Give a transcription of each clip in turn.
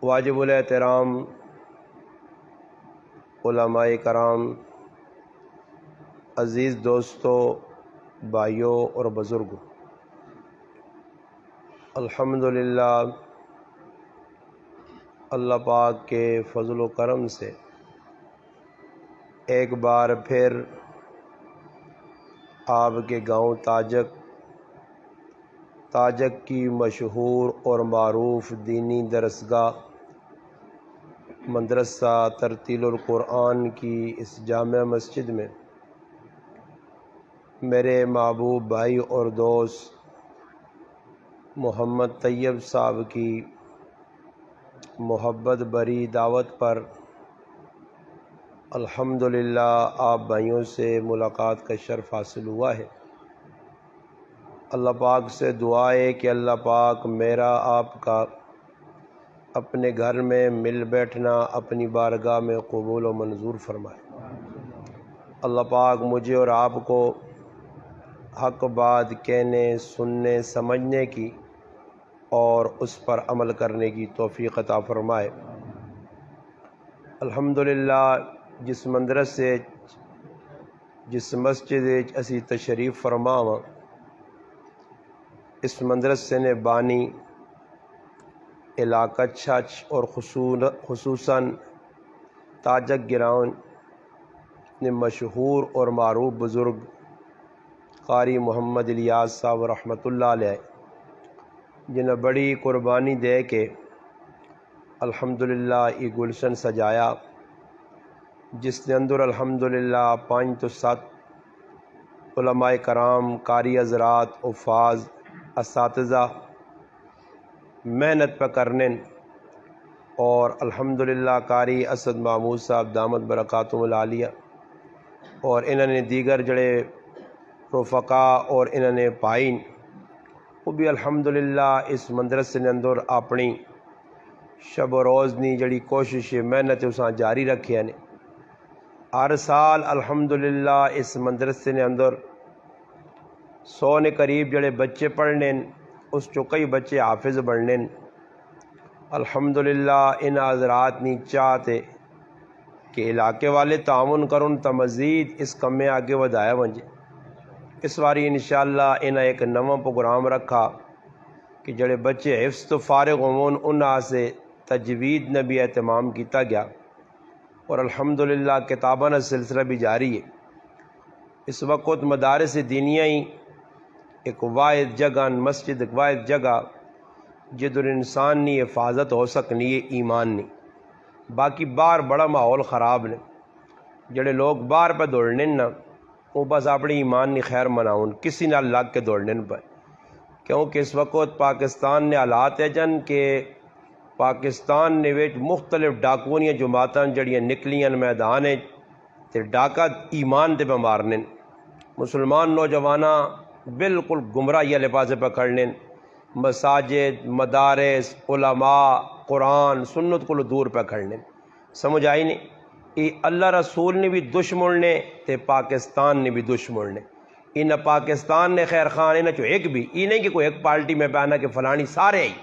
واجب الاحترام علماء کرام، عزیز دوستوں، بھائیوں اور بزرگوں، الحمدللہ اللہ پاک کے فضل و کرم سے ایک بار پھر آپ کے گاؤں تاجک کی مشہور اور معروف دینی درسگاہ مدرسہ ترتیل القرآن کی اس جامع مسجد میں میرے محبوب بھائی اور دوست محمد طیب صاحب کی محبت بری دعوت پر الحمدللہ آپ بھائیوں سے ملاقات کا شرف حاصل ہوا ہے۔ اللہ پاک سے دعا ہے کہ اللہ پاک میرا آپ کا اپنے گھر میں مل بیٹھنا اپنی بارگاہ میں قبول و منظور فرمائے۔ اللہ پاک مجھے اور آپ کو حق بات کہنے، سننے، سمجھنے کی اور اس پر عمل کرنے کی توفیق عطا فرمائے۔ الحمدللہ جس مدرسے جس مسجد اسی تشریف فرماواں اس مدرسے نے بانی علاقہ چھچ اور خصوصاً تاجک گراؤں نے مشہور اور معروف بزرگ قاری محمد الیاس صاحب رحمۃ اللہ علیہ جنہیں بڑی قربانی دے کے الحمدللہ یہ گلشن سجایا، جس نے اندر الحمدللہ 5 تو 7 علماء کرام، قاری حضرات، حفاظ، اساتذہ محنت پہ کرنے اور الحمدللہ قاری اسد محمود صاحب دامت برکاتہم العالیہ اور انہوں نے دیگر جڑے رفقا اور انہوں نے پائن وہ بھی الحمدللہ اس مدرسے نے اندر اپنی شب و روز نی جڑی کوشش محنت اساں جاری رکھے نے۔ ہر سال الحمدللہ اس مدرسے نے اندر 100 نے قریب جڑے بچے پڑھنے اس چو کئی بچے حافظ بننے۔ الحمدللہ ان حضرات نی چاہتے کہ علاقے والے تعاون کرن تا مزید اس کم میں آگے ودایا ونجے۔ اس واری انشاءاللہ انہاں ایک نواں پروگرام رکھا کہ جڑے بچے حفظ تو فارغ ہون انہاں سے تجوید نے بھی اہتمام کیتا گیا اور الحمدللہ کتاباں سلسلہ بھی جاری ہے۔ اس وقت مدارس دینیہ ہی ایک واحد جگہ مسجد، ایک واحد جگہ جدر انسان نی حفاظت ہو سکنی ہے ایمان نہیں۔ باقی باہر بڑا ماحول خراب نے، جڑے لوگ باہر پہ دوڑنے نا وہ بس اپنی ایمان نی خیر مناؤن کسی نہ لگ کے دوڑنے پہ، کیونکہ اس وقت پاکستان نے حالات ہے جن کہ پاکستان نے ویچ مختلف ڈاکونیاں جماعتاں جڑیاں نکلیاں میدان تے ڈاکہ ایمان تے مارنے، مسلمان نوجواناں بالکل گمراہی والے پاسے پکڑنے، مساجد، مدارس، علماء، قرآن، سنت کو دور پکڑنے۔ سمجھ آئی نہیں؟ یہ اللہ رسول نے بھی دشمن نے تے پاکستان نے بھی دشمن نے۔ ان پاکستان نے خیر خان انہیں چو ایک بھی یہ نہیں کہ کوئی ایک پارٹی میں پہنا کہ فلانی سارے ہی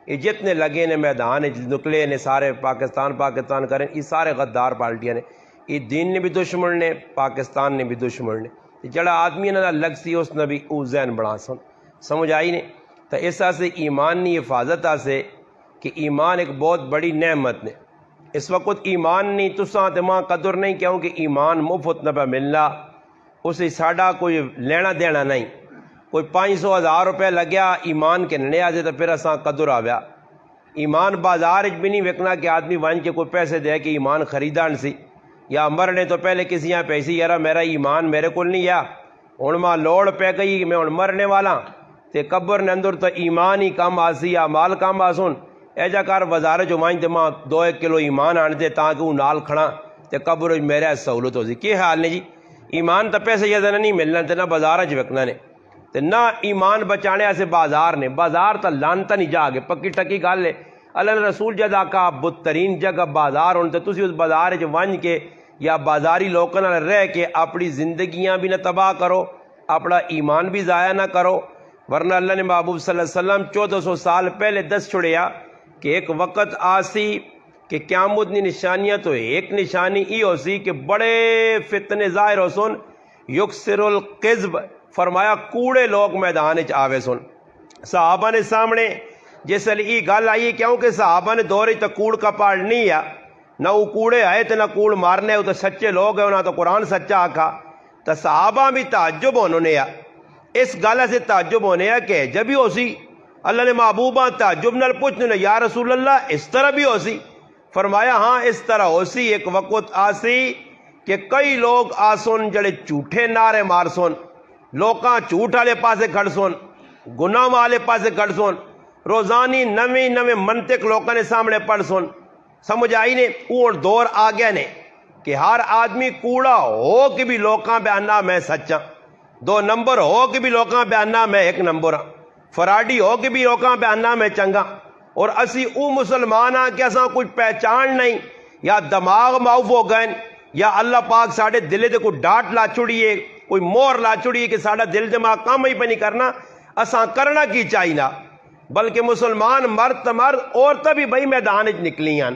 یہ جتنے لگے نے میدان نکلے نے سارے پاکستان کریں، یہ سارے غدار پارٹیاں نے۔ یہ دین نے بھی دشمن نے، پاکستان نے بھی دشمن نے۔ جڑا آدمی نہ لگ سی اس نے بھی او ذہن بڑھا سن۔ سمجھ آئی نہیں؟ تو ایسا سے ایمان نی حفاظت سے کہ ایمان ایک بہت بڑی نعمت نے۔ اس وقت ایمان نہیں تساں تے ماں قدر نہیں، کیونکہ ایمان مفت نہ پہ ملنا، اسے ساڈا کوئی لینا دینا نہیں۔ کوئی 500,000 روپے لگیا ایمان کے ننے آجے تو پھر اساں قدر آویا۔ ایمان بازار بھی نہیں وکنا کہ آدمی وان کے کوئی پیسے دے کہ ایمان خریدان سی، یا مرنے تو پہلے کسی یہاں پیسے یارا میرا ایمان میرے کو نہیں یا ہن ماں لوڑ پہ گئی میں ہن مرنے والا تے قبر نے اندر تو ایمان ہی کم آسی یا مال کم آسن ایجا کار وزارہ جو مائن تے ماں 2 کلو ایمان آن دے تاکہ وہ نال کھڑا تے قبر میرے سہولت ہو سی۔ کی حال نے جی؟ ایمان تو پیسے یہ نہیں ملنا تے نہ بازار وکنا نے تے نہ ایمان بچانے سے بازار نے، بازار تو لانتا نہیں جا گے، پکی ٹکی گل ہے۔ اللہ نے رسول جدا کا بدترین جگہ بازار ہونے تو تسی اس بازار ونج کے یا بازاری لوکاں نال رہ کے اپنی زندگیاں بھی نہ تباہ کرو، اپنا ایمان بھی ضائع نہ کرو، ورنہ اللہ نے محبوب صلی اللہ علیہ وسلم 1400 سال پہلے دس چھڑیا کہ ایک وقت آسی کہ قیامت کی نشانیاں تو ایک نشانی ای ہو سی کہ بڑے فتنے ظاہر ہو سن، یکسر القذب، فرمایا کوڑے لوگ میدان چ آوے سن۔ صحابہ نے سامنے جس ویلے ای گل آئی کیونکہ صحابہ نے دور تو کوڑ کا پاڑ نہیں ہے، نہ وہ کوڑے آئے تو نہ کوڑ مارنے، وہ تو سچے لوگ ہیں، انہوں تو قرآن سچا آکھا، تو صحابہ بھی تعجب ہونے اس گل سے تعجب ہونے کہ جب بھی ہو سی اللہ نے محبوبہ تعجب نال پوچھنے یا رسول اللہ اس طرح بھی ہو سی؟ فرمایا ہاں اس طرح ہو سی، ایک وقت آسی کہ کئی لوگ آسن جڑے جھوٹے نعرے مار سن، لوکاں جھوٹ والے پاسے کھڑ سن، گناہ والے پاسے کھڑ سن، روزانی نویں منطق لوکاں نے سامنے پڑھ سن، سمجھ آئی نے وہ دور آ گیا نے کہ ہر آدمی کوڑا ہو کہ بھی لوکاں بیاننا میں سچا، 2 نمبر ہو کہ بھی لوکاں بیاننا میں 1 نمبر ہاں، فراڈی ہو کہ بھی لوکاں بیاننا میں چنگا، اور اسی او مسلمان ہاں کہ اساں کچھ پہچان نہیں، یا دماغ معاف ہو گئے، یا اللہ پاک ساڑھے دلے دے کوئی ڈاٹ لا چھڑیے، کوئی مور لا چھڑیے کہ ساڑھا دل دماغ کام ہی پہ نہیں کرنا، اساں کرنا کی چاہینا، بلکہ مسلمان مرد عورتیں بھی بھائی میدان وچ نکلی ہیں۔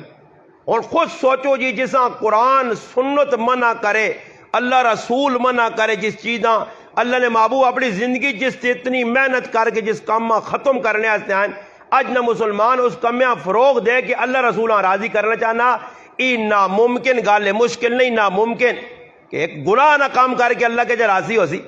اور خود سوچو جی جساں قرآن سنت منع کرے، اللہ رسول منع کرے، جس چیزاں اللہ نے محبوب اپنی زندگی جس سے اتنی محنت کر کے جس کام ختم کرنے آتے ہیں، اج نہ مسلمان اس کمیاں فروغ دے کہ اللہ رسول راضی کرنا چاہنا، ای ناممکن گل ہے، مشکل نہیں ناممکن کہ ایک گناہ نہ کام کر کے اللہ کے جا راضی ہو سی۔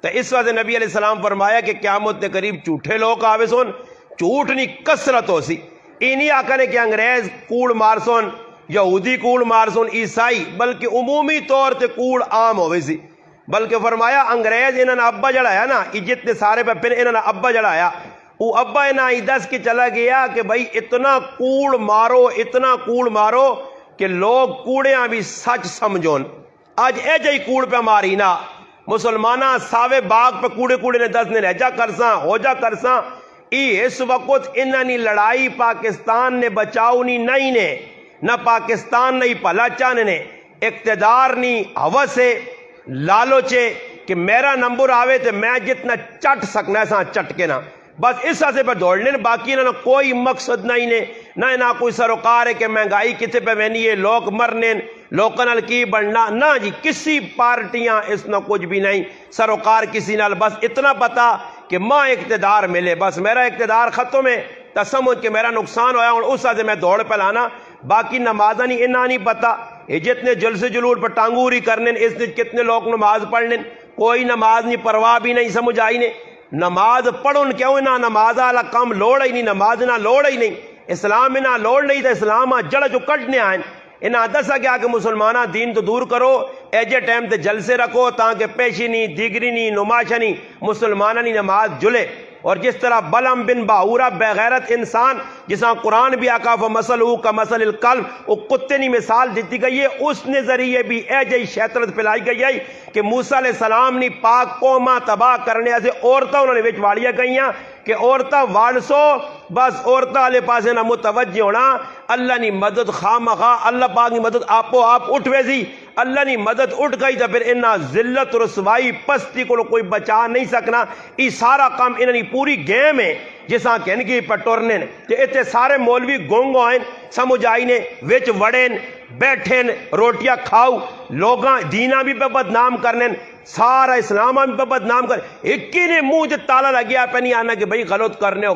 تو اس وجہ نبی علیہ السلام فرمایا کہ قیامت کے قریب جھوٹے لوگ آوے سن، جھوٹ نہیں کثرت ہو سی، ای نہیں آکھنے کہ انگریز کوڑ مار سن، یہودی کوڑ مار سن، عیسائی، بلکہ عمومی طور تے کوڑ عام ہوئے سی، بلکہ فرمایا انگریز انہوں نے ابا جڑایا نا، جتنے سارے پہ پھر انہوں نے ابا جڑایا، وہ ابا انہوں نے دس کے چلا گیا کہ بھائی اتنا کوڑ مارو، اتنا کوڑ مارو کہ لوگ کوڑیاں بھی سچ سمجھون۔ آج اے جائی کوڑ پہ ماری نا مسلمانہ ساوے باغ پہ کوڑے نے دس نے رہجا کرساں ہو جا کرساں، اس وقت انہوں نے لڑائی پاکستان نے بچاؤ نہیں نے، نہ پاکستان نہیں پلا چاہنے نے، اقتدار نہیں حوث ہے، لالچے کہ میرا نمبر آوے تو میں جتنا چٹ سکنا ہے ساں چٹ کے نا، بس اس سے پہ دوڑنے، باقی انہوں نے کوئی مقصد نہیں نے، نہ کوئی سروکار ہے کہ مہنگائی کتے پہ بہنی ہے، لوگ مرنے، لوکاں نال کی بڑھنا، نہ جی کسی پارٹیاں اس نہ کچھ بھی نہیں، سروکار کسی نال، بس اتنا پتا کہ ماں اقتدار ملے، بس میرا اقتدار ختم ہے تو سمجھ کہ میرا نقصان ہویا اور اس سے میں دوڑ پہ لانا، باقی نمازہ نہیں انہا نہیں پتا، یہ جتنے جلسے جلوٹ پر ٹانگوری کرنے، اس نے کتنے لوگ نماز پڑھنے، کوئی نماز نہیں، پرواہ بھی نہیں، سمجھ آئی نے، نماز پڑھن کیوں نہ نماز آلہ کم لوڑ ہی نہیں، نماز نہ لوڑ ہی نہیں، اسلام نہ لوڑ نہیں، تو اسلام جڑ جو کٹنے آئیں، انہاں دسا گیا کہ مسلمانہ دین تو دور کرو، ایجے ٹائم تے جلسے رکھو تاکہ پیشی نہیں، دیگری نہیں، نماشہ نہیں، مسلمانہ نہیں نماز جلے، اور جس طرح بلم بن باورہ بغیرت انسان جساں قرآن بھی آقا فمثلہ کمثل الکلب، وہ کتے نہیں مثال دیتی گئی ہے، اس نے ذریعے بھی اے جئی شیطرت پھیلائی گئی ہے کہ موسیٰ علیہ السلام نے پاک قومہ تباہ کرنے سے عورتہ انہوں نے وچ واڑیا گئی ہیں کہ عورتہ واڑسو، بس عورتہ والے پاسے نہ متوجہ ہونا، اللہ نے مدد خواہ مخواہ اللہ پاک نے مدد آپو آپ اٹھوے سی، اللہ نے مدد اٹھ گئی تو پھر انہاں ذلت رسوائی پستی کو کوئی بچا نہیں سکنا، یہ سارا کام انہاں نے پوری گیم ہے جساں کہنگی پٹورنے کہ اتنے سارے مولوی گونگ ہوئیں، سمجھ آئی نے وچ وڑیں بیٹھیں روٹیاں کھاؤ، لوگاں دینہ بھی پہ بدنام کرنے، سارا اسلام بھی پہ بدنام کر، ایک ہی نے منہ جو تالا لگیا پہ نہیں آنا کہ بھئی غلط کرنے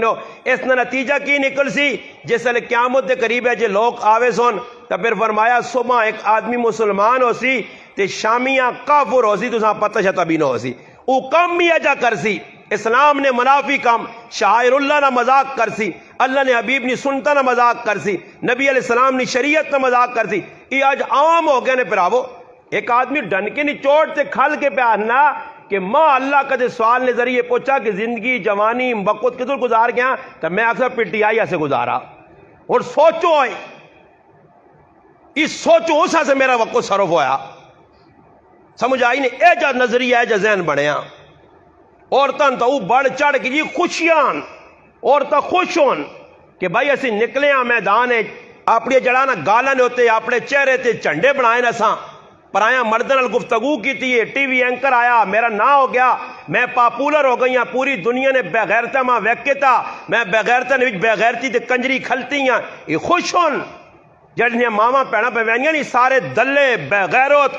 ہو، اس نے نتیجہ کی نکل سی جس سے قیامت دے قریب ہے جے لوگ آوے سون، تو پھر فرمایا صبح ایک آدمی مسلمان ہو سی تے شامیاں کافر ہو سی، تو ساں پتہ شتا بھی نہ ہو سی، او کم بھی اجا کر سی، اسلام نے منافی کام، شاعر اللہ نہ مذاق کر سی، اللہ نے حبیب نے سنتا نہ مذاق کر سی، نبی علیہ السلام نے شریعت نہ مذاق کر سی، یہ آج عام ہو گئے نے پھراو، ایک آدمی ڈنکے نہیں چوٹ تے کھل کے پہننا کہ ماں اللہ کا دے سوال نے ذریعے پوچھا کہ زندگی جوانی وقت کدھر گزار گیا، تو میں اکثر پٹی آئی ایسے گزارا، اور سوچو آئی اس سوچو اسا سے میرا وقت صرف ہویا، سمجھ آئی نے اے جا نظریہ اے جا ذہن بڑھیا، عورتاں تو بڑھ چڑھ کے جی خوشیاں، عورتاں خوش ہون کہ بھائی اسی نکلے ہیں میدان ہے، اپنی جڑانا گالا نے ہوتے اپنے چہرے تے جھنڈے بنائے نہ ساں، پرایا مردن گفتگو کی تھی، ٹی وی اینکر آیا، میرا نا ہو گیا، میں پاپولر ہو گئی ہاں، پوری دنیا نے بغیرتا ماں ویکتا، میں بغیرتا نے بغیرتی تے کنجری کھلتی ہیں، یہ خوش ہون جڑیاں ماما پیڑا پہ وینیاں نہیں، سارے دلے بغیرت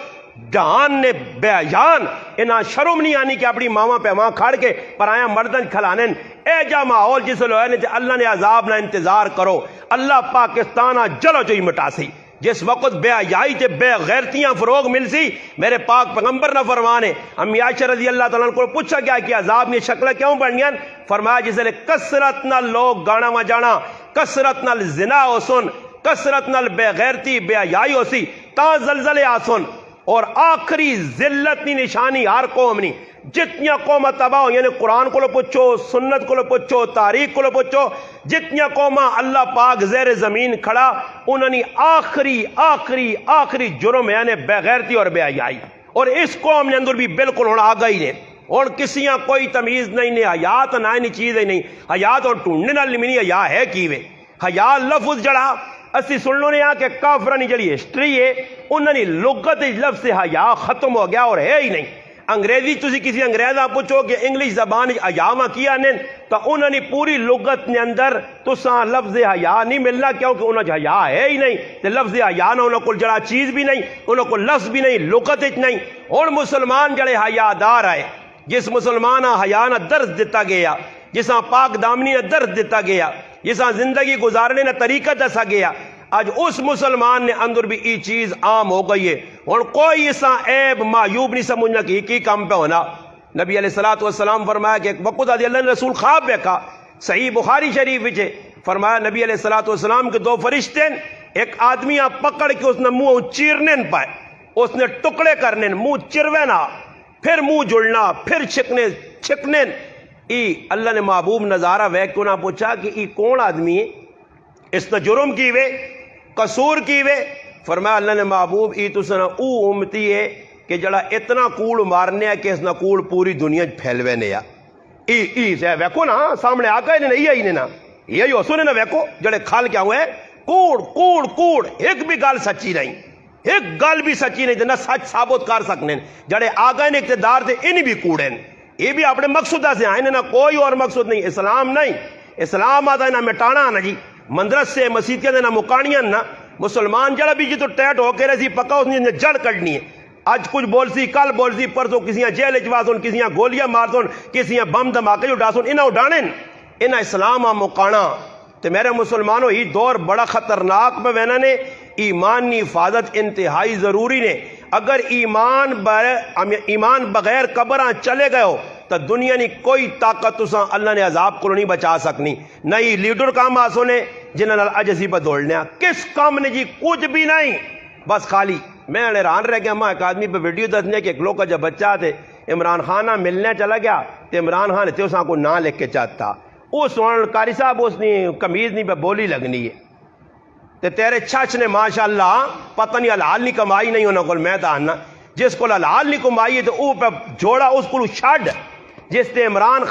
جہان نے بے جان انہاں شرم نہیں آنی کہ اپنی ماما پہ وہاں کھڑ کے پرایا مردن کھلانن۔ اے جا ماحول جس لوگے نے اللہ نے عذاب نہ انتظار کرو، اللہ پاکستانہ جلو جوئی مٹا سی۔ جس وقت بے حیائی تے بے غیرتیاں فروغ مل سی، میرے پاک پیغمبر نہ فرمانے، امی عائشہ رضی اللہ تعالیٰ کو پوچھا گیا کہ عذاب نے شکلیں کیوں بڑھنیاں؟ فرمایا جس لئے کثرت نال لوگ گانا و جانا، کثرت نال زنا ہو سن، کثرت نال بے غیرتی بے حیائی ہو سی، تاں زلزلے آسن، اور آخری ذلت نی نشانی ہر قوم نی جتنیاں قومہ تباہ ہو، یعنی قرآن کو لو پوچھو، سنت کو لو پوچھو، تاریخ کو لو پوچھو، جتنیاں قومہ اللہ پاک زیر زمین کھڑا انہوں نے آخری جرم یعنی بے غیرتی اور بے حیائی، اور اس قوم نے اندر بھی بالکل ہونا آگا ہی نے، اور کسیاں کوئی تمیز نہیں نے، حیات نہ نہیں چیز ہی نہیں، حیات اور ٹونڈنے نہ لمنی حیا ہے کیوے، حیا لفظ جڑا اسی سننوں نے کہ کافرانی جڑی ہسٹری ہے انہوں نے لغت لفظ سے حیا ختم ہو گیا اور ہے ہی نہیں۔ انگریزی تسی کسی انگریزاں پوچھو کہ انگلش زبان حیا ما کیا نے تو انہوں نے پوری لغت نے اندر تساں لفظ حیا نہیں ملنا، کیونکہ انہوں نے حیا ہے ہی نہیں، تے لفظ حیا نہ انہوں کو جڑا چیز بھی نہیں، انہوں کو لفظ بھی نہیں، لغت نہیں۔ اور مسلمان جڑے حیا دار آئے، جس مسلمان حیا نہ درس دیتا گیا، جساں پاک دامنی نہ درس دیتا گیا، جساں زندگی گزارنے نہ طریقہ دسا گیا، آج اس مسلمان نے اندر بھی یہ چیز عام ہو گئی ہے، اور کوئی ایسا عیب معیوب نہیں سمجھنا کہ کی کام پہ ہونا۔ نبی علیہ السلام فرمایا کہ ایک وقت اللہ نے رسول خواب دیکھا، صحیح بخاری شریف وچے فرمایا نبی علیہ السلام کے دو فرشتے، ایک آدمی پکڑ کے اس نے منہ چیرنے پائے، اس نے ٹکڑے کرنے، منہ چروینا، پھر منہ جڑنا، پھر چھکنے۔ اللہ نے محبوب نظارہ ویک کو نہ پوچھا کہ یہ کون آدمی ہے، اس نے جرم کی وے، قصور کی وے؟ فرمایا اللہ نے محبوب ای تو سنا او امتی ہے کہ جڑا اتنا کوڑ مارنے ہے کہ اس نے کوڑ پوری دنیا پھیلوے نیا۔ ای سے ویکو نا سامنے آ گئے نہیں آئی نے نا، یہی ہو سنے نا ویکو جڑے کھال کیا ہوئے کوڑ ایک بھی گال سچی نہیں، ایک گال بھی سچی نہیں، نہ سچ ثابت کر سکنے جڑے آ گئے نے اقتدار تھے انہی بھی کوڑیں، یہ بھی اپنے مقصودہ سے آئے نہ کوئی اور مقصود نہیں۔ اسلام نہیں، اسلام آتا ہے نہ مٹانا نہ جی مندرسے مسیتیں نہ مکانیاں نہ، مسلمان جڑا بھی جی تو ٹیٹ ہو کے رہی پکا اس نے جڑ کٹنی ہے، آج کچھ بول سی کل بول سی پرسوں کسیاں جیل اجوا سن، کسیاں گولیاں مار سن، کسیاں بم دھماکے اٹھا سن، انہاں اڈانے انہاں اسلام آ مکانا۔ تو میرے مسلمانوں ہی دور بڑا خطرناک پہ وینا نے، ایمان کی حفاظت انتہائی ضروری نے۔ اگر ایمان بغیر قبراں چلے گئے ہو تو دنیا نے کوئی طاقت تساں اللہ نے عذاب کو نہیں بچا سکنی، نہ ہی لیڈر کام آسو نے جنہاں نال عجزی پہ دوڑنے کس کام نے جی کچھ بھی نہیں، بس خالی میں حیران رہ گیا۔ میں ایک آدمی پہ ویڈیو دسنے کہ ایک لوگ کا جب بچہ تھے عمران خان ملنے چلا گیا تو عمران خان تے اساں کو نہ لکھ کے چاہتا، اس قاری صاحب اس نے کمیز نہیں پہ بولی لگنی ہے تے تیرے چچ نے ماشاءاللہ پتہ نہیں حلال نہیں کمائی نہیں انہوں کو، میں تانا جس کو حلال نہیں کمائی ہے تو او پہ جوڑا اس کو چھڈ، جس تے عمران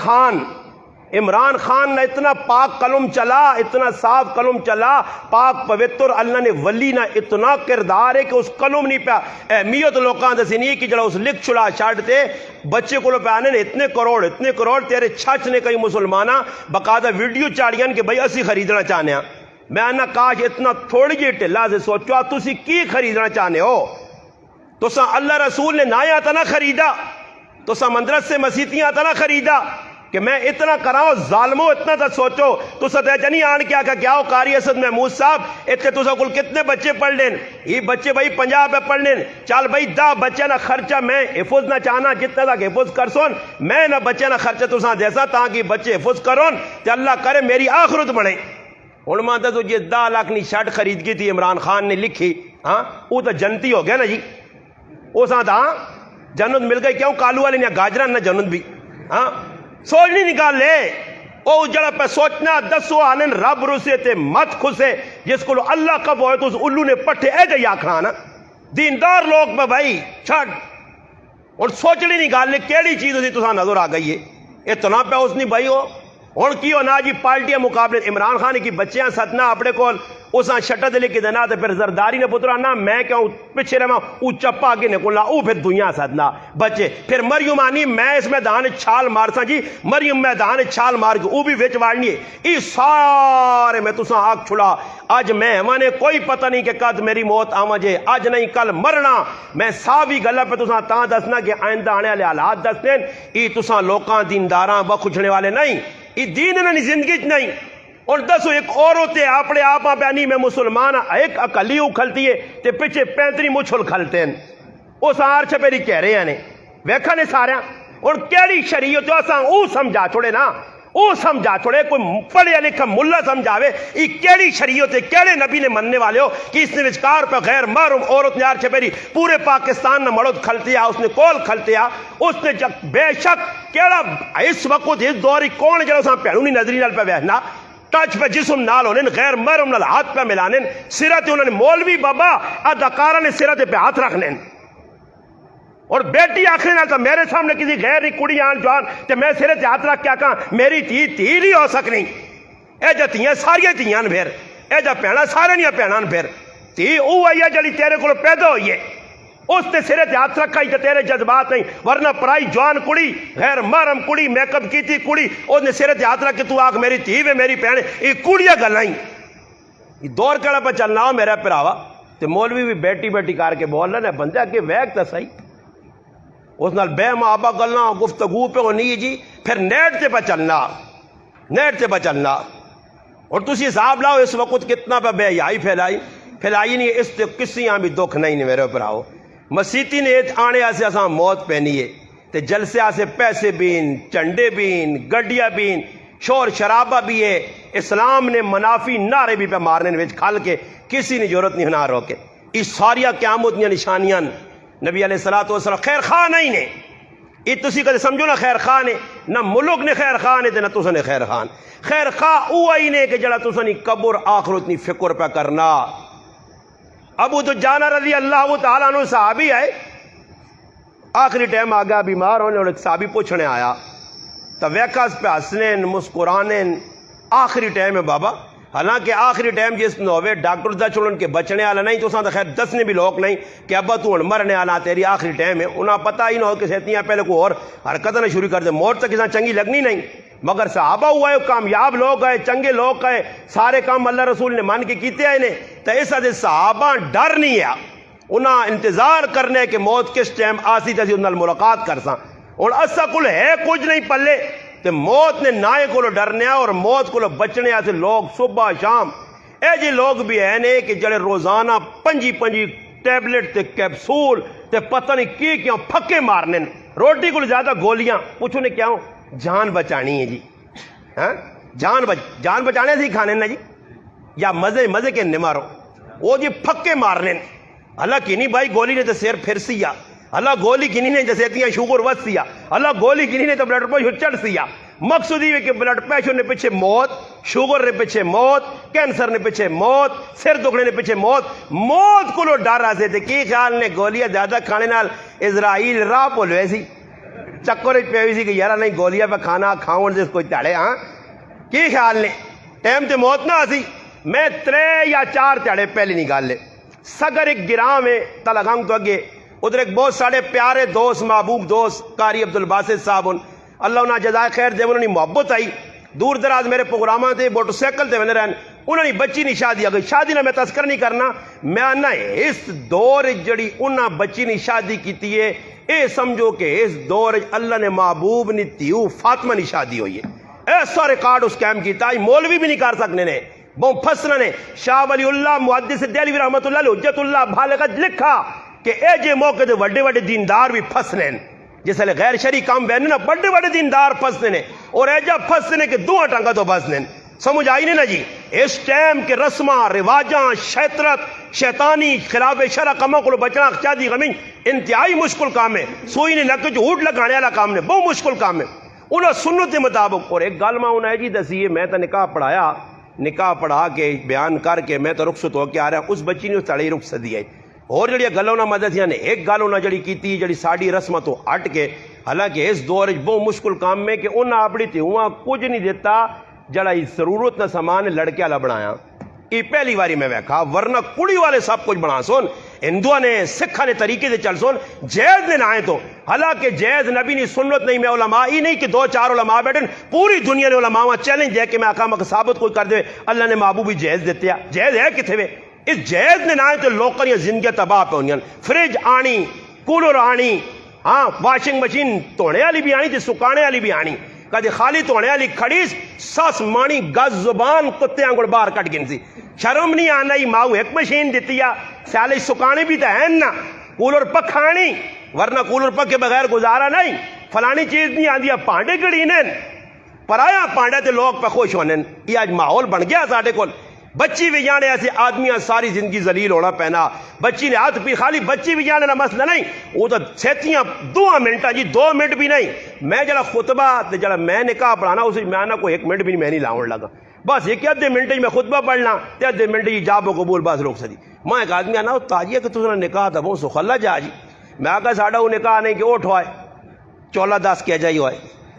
خان نے اتنا پاک قلم چلا، اتنا صاف قلم چلا، پاک پوتر اللہ نے ولی نہ اتنا کردار ہے کہ اس قلم نہیں پیا اہمیت لوکاں دسی نہیں کہ جڑا اس لکھ چھڑا چھڈتے بچے کو پہ آنے اتنے کروڑ تیرے چھچ نے کئی مسلمانہ باقاعدہ ویڈیو چاڑیاں کہ بھائی اسی خریدنا چاہنے ہیں۔ میں آنا کاش اتنا تھوڑی جی ٹھلا سے سوچو تسی کی خریدنا چاہنے ہو؟ تسا اللہ رسول نے نہ آتا نہ خریدا، تسا مندرس سے مسیتیاں آتا نہ خریدا کہ میں اتنا کراؤں ظالموں اتنا تا سوچو۔ تسا تے جنی آن کیا کیا ہو قاری اسد محمود صاحب اتنے تسا کل کتنے بچے پڑھ لیں؟ یہ بچے بھائی 50 پہ پڑھ لیں، چل بھائی 10 بچے نہ خرچہ میں حفظ نہ چاہنا جتنا تک حفظ کر سون، میں نہ بچے نہ خرچہ تسا دیسا تاکہ بچے حفظ کرون تے اللہ کرے میری آخرت بنے۔ ہوں مانتا تو جی 10 لاکھ نی شرٹ خرید کی تھی عمران خان نے لکھی، ہاں وہ تو جنتی ہو گیا نا جی، وہ ساتھ ہاں جنت مل گئی، کیوں کالو والے نے گاجرا نہ جنت بھی، ہاں سوچنی نکال لے او جڑا پہ سوچنا دسو آنن رب رسے تے مت خسے، جس کو اللہ کب ہوئے تو اس الو نے پٹھے اے جائی آکھنا نا دیندار لوگ پہ بھائی چھڑ، اور سوچنی نکال لے کیڑی چیز اسی تساں نظر آ گئی ہے اتنا پہ اس نہیں بھائی ہو۔ اور کی ہو نا جی پارٹیاں مقابلے عمران خان کی بچیاں ستنا اپنے کول اساں شٹا دے لکھ دینا تے پھر زرداری نے پترا نہ میں کیوں پیچھے رہا او چپا کے نکلنا او پھر دنیا سدنا بچے پھر مریم آنی میں اس میدان چھال مارساں جی مریم میدان چھال مار کے او بھی وچ وارنی ہے ای سارے میں تساں آگ چھڑا اج میں نے کوئی پتہ نہیں کہ کد میری موت آواں جے اج نہیں کل مرنا میں ساوی گلا پہ تساں تاں دسنا کہ آئندہ آنے والے حالات دسنے ای تساں لوکاں دینداراں بخشنے والے نہیں ای دین انہاں دی زندگی نہیں اور دسو ایک عورت اپنے آپ پہ میں مسلمان ایک اکلی کھلتی ہے تے پیچھے 35 مچھل کھلتے ہیں وہ سار چھپیری کہہ رہے ہیں ویکھا نے سارے اور کیڑی شریعت اساں او سمجھا چھوڑے نا او سمجھا چھوڑے کوئی پڑھیا لکھا ملا سمجھاوے یہ کیڑی شریعت ہے کیڑے نبی نے مننے والے ہو کہ اس نے وچکار پہ غیر محرم عورت یار چھپیری پورے پاکستان نے مرد کھلتیا اس نے کول کھلتیا اس نے بے شک کیڑا اس وقت اس دوری کون جڑا اساں پیڑونی نظری نال پہ وہنا ٹچ پہ جسم نال ہونے غیر محرم نال ہاتھ پہ ملانے سرت انہوں نے مولوی بابا اداکارہ نے سرت پہ ہاتھ رکھنے اور بیٹی آخری نال تو میرے سامنے کسی غیر کڑی آن جوان تے میں سرت ہاتھ رکھ کیا کہاں میری تھی نہیں ہو سکنی اے جا تیاں ساریاں تیاں پھر اے جا پینا سارے نہیں پینا پھر تھی او آئی ہے جڑی تیرے کو پیدا ہوئی ہے اس نے سرت ہاتھ رکھا ہی تیرے جذبات نہیں ورنہ پرائی جوان کڑی غیر محرم کڑی میک اپ کی تھی کڑی اس نے سرت ہاتھ رکھ کے تو آگ میری تھی وے میری بہن یہ کڑیاں گلائیں یہ دور کڑا پہ چلنا ہو میرا پراوا تے مولوی بھی بیٹی بیٹی کار کے بول رہے ہیں بندہ کہ ویک تا صحیح اس نال بے محابہ گلنا گفتگو پہ ہونی جی پھر نیٹ تے پہ چلنا نیٹ تے پہ چلنا اور تسی حساب لاؤ اس وقت کتنا پہ بے حیائی پھیلائی نہیں اس تے کسی بھی دکھ نہیں میرے پراو مسیتی نے آنے آسے اساں موت پہنی ہے تے جلسے آسے پیسے بین چنڈے بین گڈیا بین شور شرابہ بھی ہے اسلام نے منافی نعرے بھی پہ مارنے وچ کھل کے کسی نے ضرورت نہیں ہونا روکے اس ساریا قیامت دیا نشانیاں نبی علیہ الصلوۃ والسلام خیر خواہ نہیں نے یہ تسی کدے سمجھو نا خیر خواہ نے نہ ملک نے خیر خواہ نے تے نہ تساں نے خیر خان خیر خواہ او آئی نے کہ جڑا تساں نہیں قبر آخرت نہیں فکر پہ کرنا ابو دجانہ رضی اللہ تعالیٰ عنہ صحابی آئے آخری ٹائم آگیا بیمار ہونے اور ایک صحابی پوچھنے آیا تو ویکاس پہ ہسنین مسکرانین آخری ٹائم ہے بابا حالانکہ آخری ٹائم جس نے ہوئے ڈاکٹر دا چلن کے بچنے والا نہیں تو خیر دسنے بھی لوگ نہیں کہ ابا تو ہن مرنے والا تیری آخری ٹائم ہے انہیں پتہ ہی نہ ہو کہ سیتیاں پہلے کو اور حرکت نہ شروع کر دے موت تک کساں چنگی لگنی نہیں مگر صحابہ ہوا ہے کامیاب لوگ ہے چنگے لوگ ہے سارے کام اللہ رسول نے مان کے کیتے آئے نے تو اس وجہ صحابہ ڈر نہیں ہے انہیں انتظار کرنے کہ موت کس ٹائم آسی تسی انہاں ملاقات کرساں اور اسا کل ہے کچھ نہیں پلے تے موت نے نائے کو ڈرنے اور موت کو بچنے آسے لوگ صبح شام اے جی لوگ بھی ہیں نے کہ جڑے روزانہ پنجی ٹیبلٹ تے کیپسول تے پتہ نہیں کی کیوں پھکے مارنے روٹی کو زیادہ گولیاں پوچھو نے کیا جان بچانی ہے جی ہاں جان بچانے سے ہی کھانے نا جی یا مزے کے نمارو وہ جی پھکے مارنے اللہ کی نہیں بھائی گولی نے تو سیر پھر سیا اللہ گولی کنی نے جیسے اتنی شوگر وس سیا اللہ گولی کنی نے تو بلڈ پریشر چڑھ سیا مقصود یہ کہ بلڈ پریشر نے پیچھے موت شوگر نے پیچھے موت کینسر نے پیچھے موت سر دکھنے نے پیچھے موت کو لو ڈر رہے تھے کی خیال نے گولیاں زیادہ کھانے نال اسرائیل راہ پول ویسی چکر پی سی کہ یار نہیں گولیاں پہ کھانا کھاؤں جس کوئی تڑے ہاں کی خیال نے ٹائم تے موت نہ آسی میں 3 یا 4 تڑے پہلی نہیں گال لے سگر ایک گراں میں تلگنگ تو اگے ادھر ایک بہت سارے پیارے دوست محبوب دوست قاری عبدالباسط صاحب اللہ انہیں جزائے خیر دے انہوں نے محبت آئی دور دراز میرے پروگراماں تے موٹر سائیکل تے رہن انہوں نے بچی نہیں شادی آ گئی شادی نہ میں تذکر نہیں کرنا میں آنا اس دور جڑی انہاں بچی نہیں شادی کیتی ہے اے سمجھو کہ اس دور اللہ نے محبوب نے تیو فاطمہ نہیں شادی ہوئی ہے ایسا ریکارڈ اس کیم کیتا ہے مولوی بھی نہیں کر سکنے نے بہت پھسنا نے شاہ ولی اللہ محدث دہلوی رحمت اللہ علیہ حجت اللہ بالغت لکھا کہ اے جے موقع دے وڈے وڈے دیندار بھی پھسنے جس لئے غیر شرعی کام بہنے نا بڑے بڑے دیندار پھسنے نے اور اے جا پھسنے کہ 2 ٹنگا تو پھسنے سمجھ آئی نہیں نا جی اس ٹائم کے رسمہ رواجاں شیطرت شیطانی خلاف شرع کموں کو بچنا چاہتی غمی انتہائی مشکل کام ہے سوئی نے لگ کے جھوٹ لگانے والا کام نے بہت مشکل کام ہے انہوں سنت کے مطابق اور ایک گل میں انہیں جی دسیے میں تو نکاح پڑھا کے بیان کر کے میں تو رخصت ہو کے آ رہا اس بچی نے اس تڑی رخصت دی ہے اور جڑی گلوں نہ مدد نے ایک گل انہیں جڑی کیتی جڑی ساڑی رسمہ تو ہٹ کے حالانکہ اس دور بہت مشکل کام میں کہ انہیں اپنی تھی وہاں کچھ نہیں دیتا جڑا ضرورت نہ سامان لڑکے والا بنایا یہ پہلی باری میں ویکھا، ورنہ کڑی والے سب کچھ بنا سن، ہندوؤں نے سکھا نے طریقے سے چل سن، جائز نے نہ آئے تو، حالانکہ جائز نبی نہیں، سنت نہیں، میں علماء ہی نہیں کہ 2-4 علماء بیٹھن، پوری دنیا نے علماء چیلنج دے کہ میں آقا مکہ ثابت کوئی کر دے، اللہ نے محبوب بھی جائز دیتے ہیں، جائز ہے کتنے وے؟ اس جائز نے نہ آئے تو لوگوں کی زندگی تباہ پہ ہونی، فریج آنی، کولر آنی، ہاں واشنگ مشین دھونے والی بھی آنی تے سکانے والی بھی آنی، کدی خالی دھونے والی کھڑیس سس مانی گز زبان کتے آنگڑ باہر کٹ گن سی، شرم نہیں آنا ہی ماؤ ایک مشین دیتی ہے، سیالے سکانے بھی تو ہیں نا، کولر پکھانی، ورنہ کولر پک کے بغیر گزارا نہیں، فلانی چیز نہیں آندی ہے، پانڈے کڑی نین پرایا پانڈے تے لوگ پہ خوش ہونے، یہ آج ماحول بن گیا ساڑھے کول، بچی بھی جانے ایسے آدمیاں ساری زندگی ذلیل ہونا پہنا، بچی نے ہاتھ پی، خالی بچی بھی جانے نہ مسئلہ نہیں، وہ تو سیتیاں 2 منٹ جی 2 منٹ بھی نہیں، میں جڑا خطبہ جڑا میں نکاح پڑھانا اسے میں نہ کوئی 1 منٹ بھی نہیں میں نہیں لاؤن لگا، بس ایک آدھے منٹ میں خطبہ پڑھنا تے آدھے منٹ جی جاب و قبول بس روک سکتی، میں ایک آدمی آنا تاجیہ کہ تُسنا نکاح تھا وہ سخلا جا جی، میں آگا ساڑھا وہ نکاح نہیں کہ اوٹھ ہوئے 14-10 کیا جائی ہوئے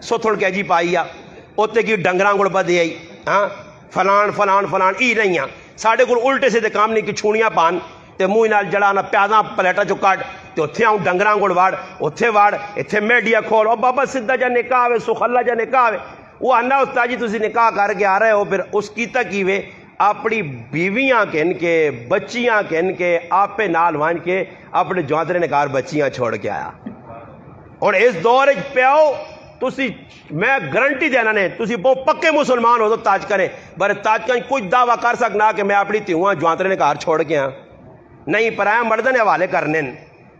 ستھڑ کیا جی پائی اوتے کی ڈنگران گڑ بدے آئی، ہاں فلان فلان فلان ای نہیں ہیں ساڑھے کو الٹے سے کام نہیں کہ چھوڑیاں پان تے موئی نال جڑانا پیازاں پلیٹا چو کٹ تے اتھے آؤں ڈنگران گڑ واڑ اتھے واڑ اتھے میڈیا کھول او بابا سدھا جا نکاح ہوئے سخلا جا نکاح ہوئے، وہ آنا استاد جی تسی نکاح کر کے آ رہے ہو، پھر اس کی تکیوے اپنی بیویاں کہن کے بچیاں کہن کے آپے نال وان کے اپنے جوانترے نکار بچیاں چھوڑ کے آیا، اور اس دور پیاؤ تسی میں گارنٹی دینا نے تسی بہت پکے مسلمان ہو تو تاج کریں، بر تاج کا کچھ دعویٰ کر سکنا کہ میں اپنی تیوہاں جوانترے نکار چھوڑ کے آیا نہیں، پرایا مردن حوالے کرنے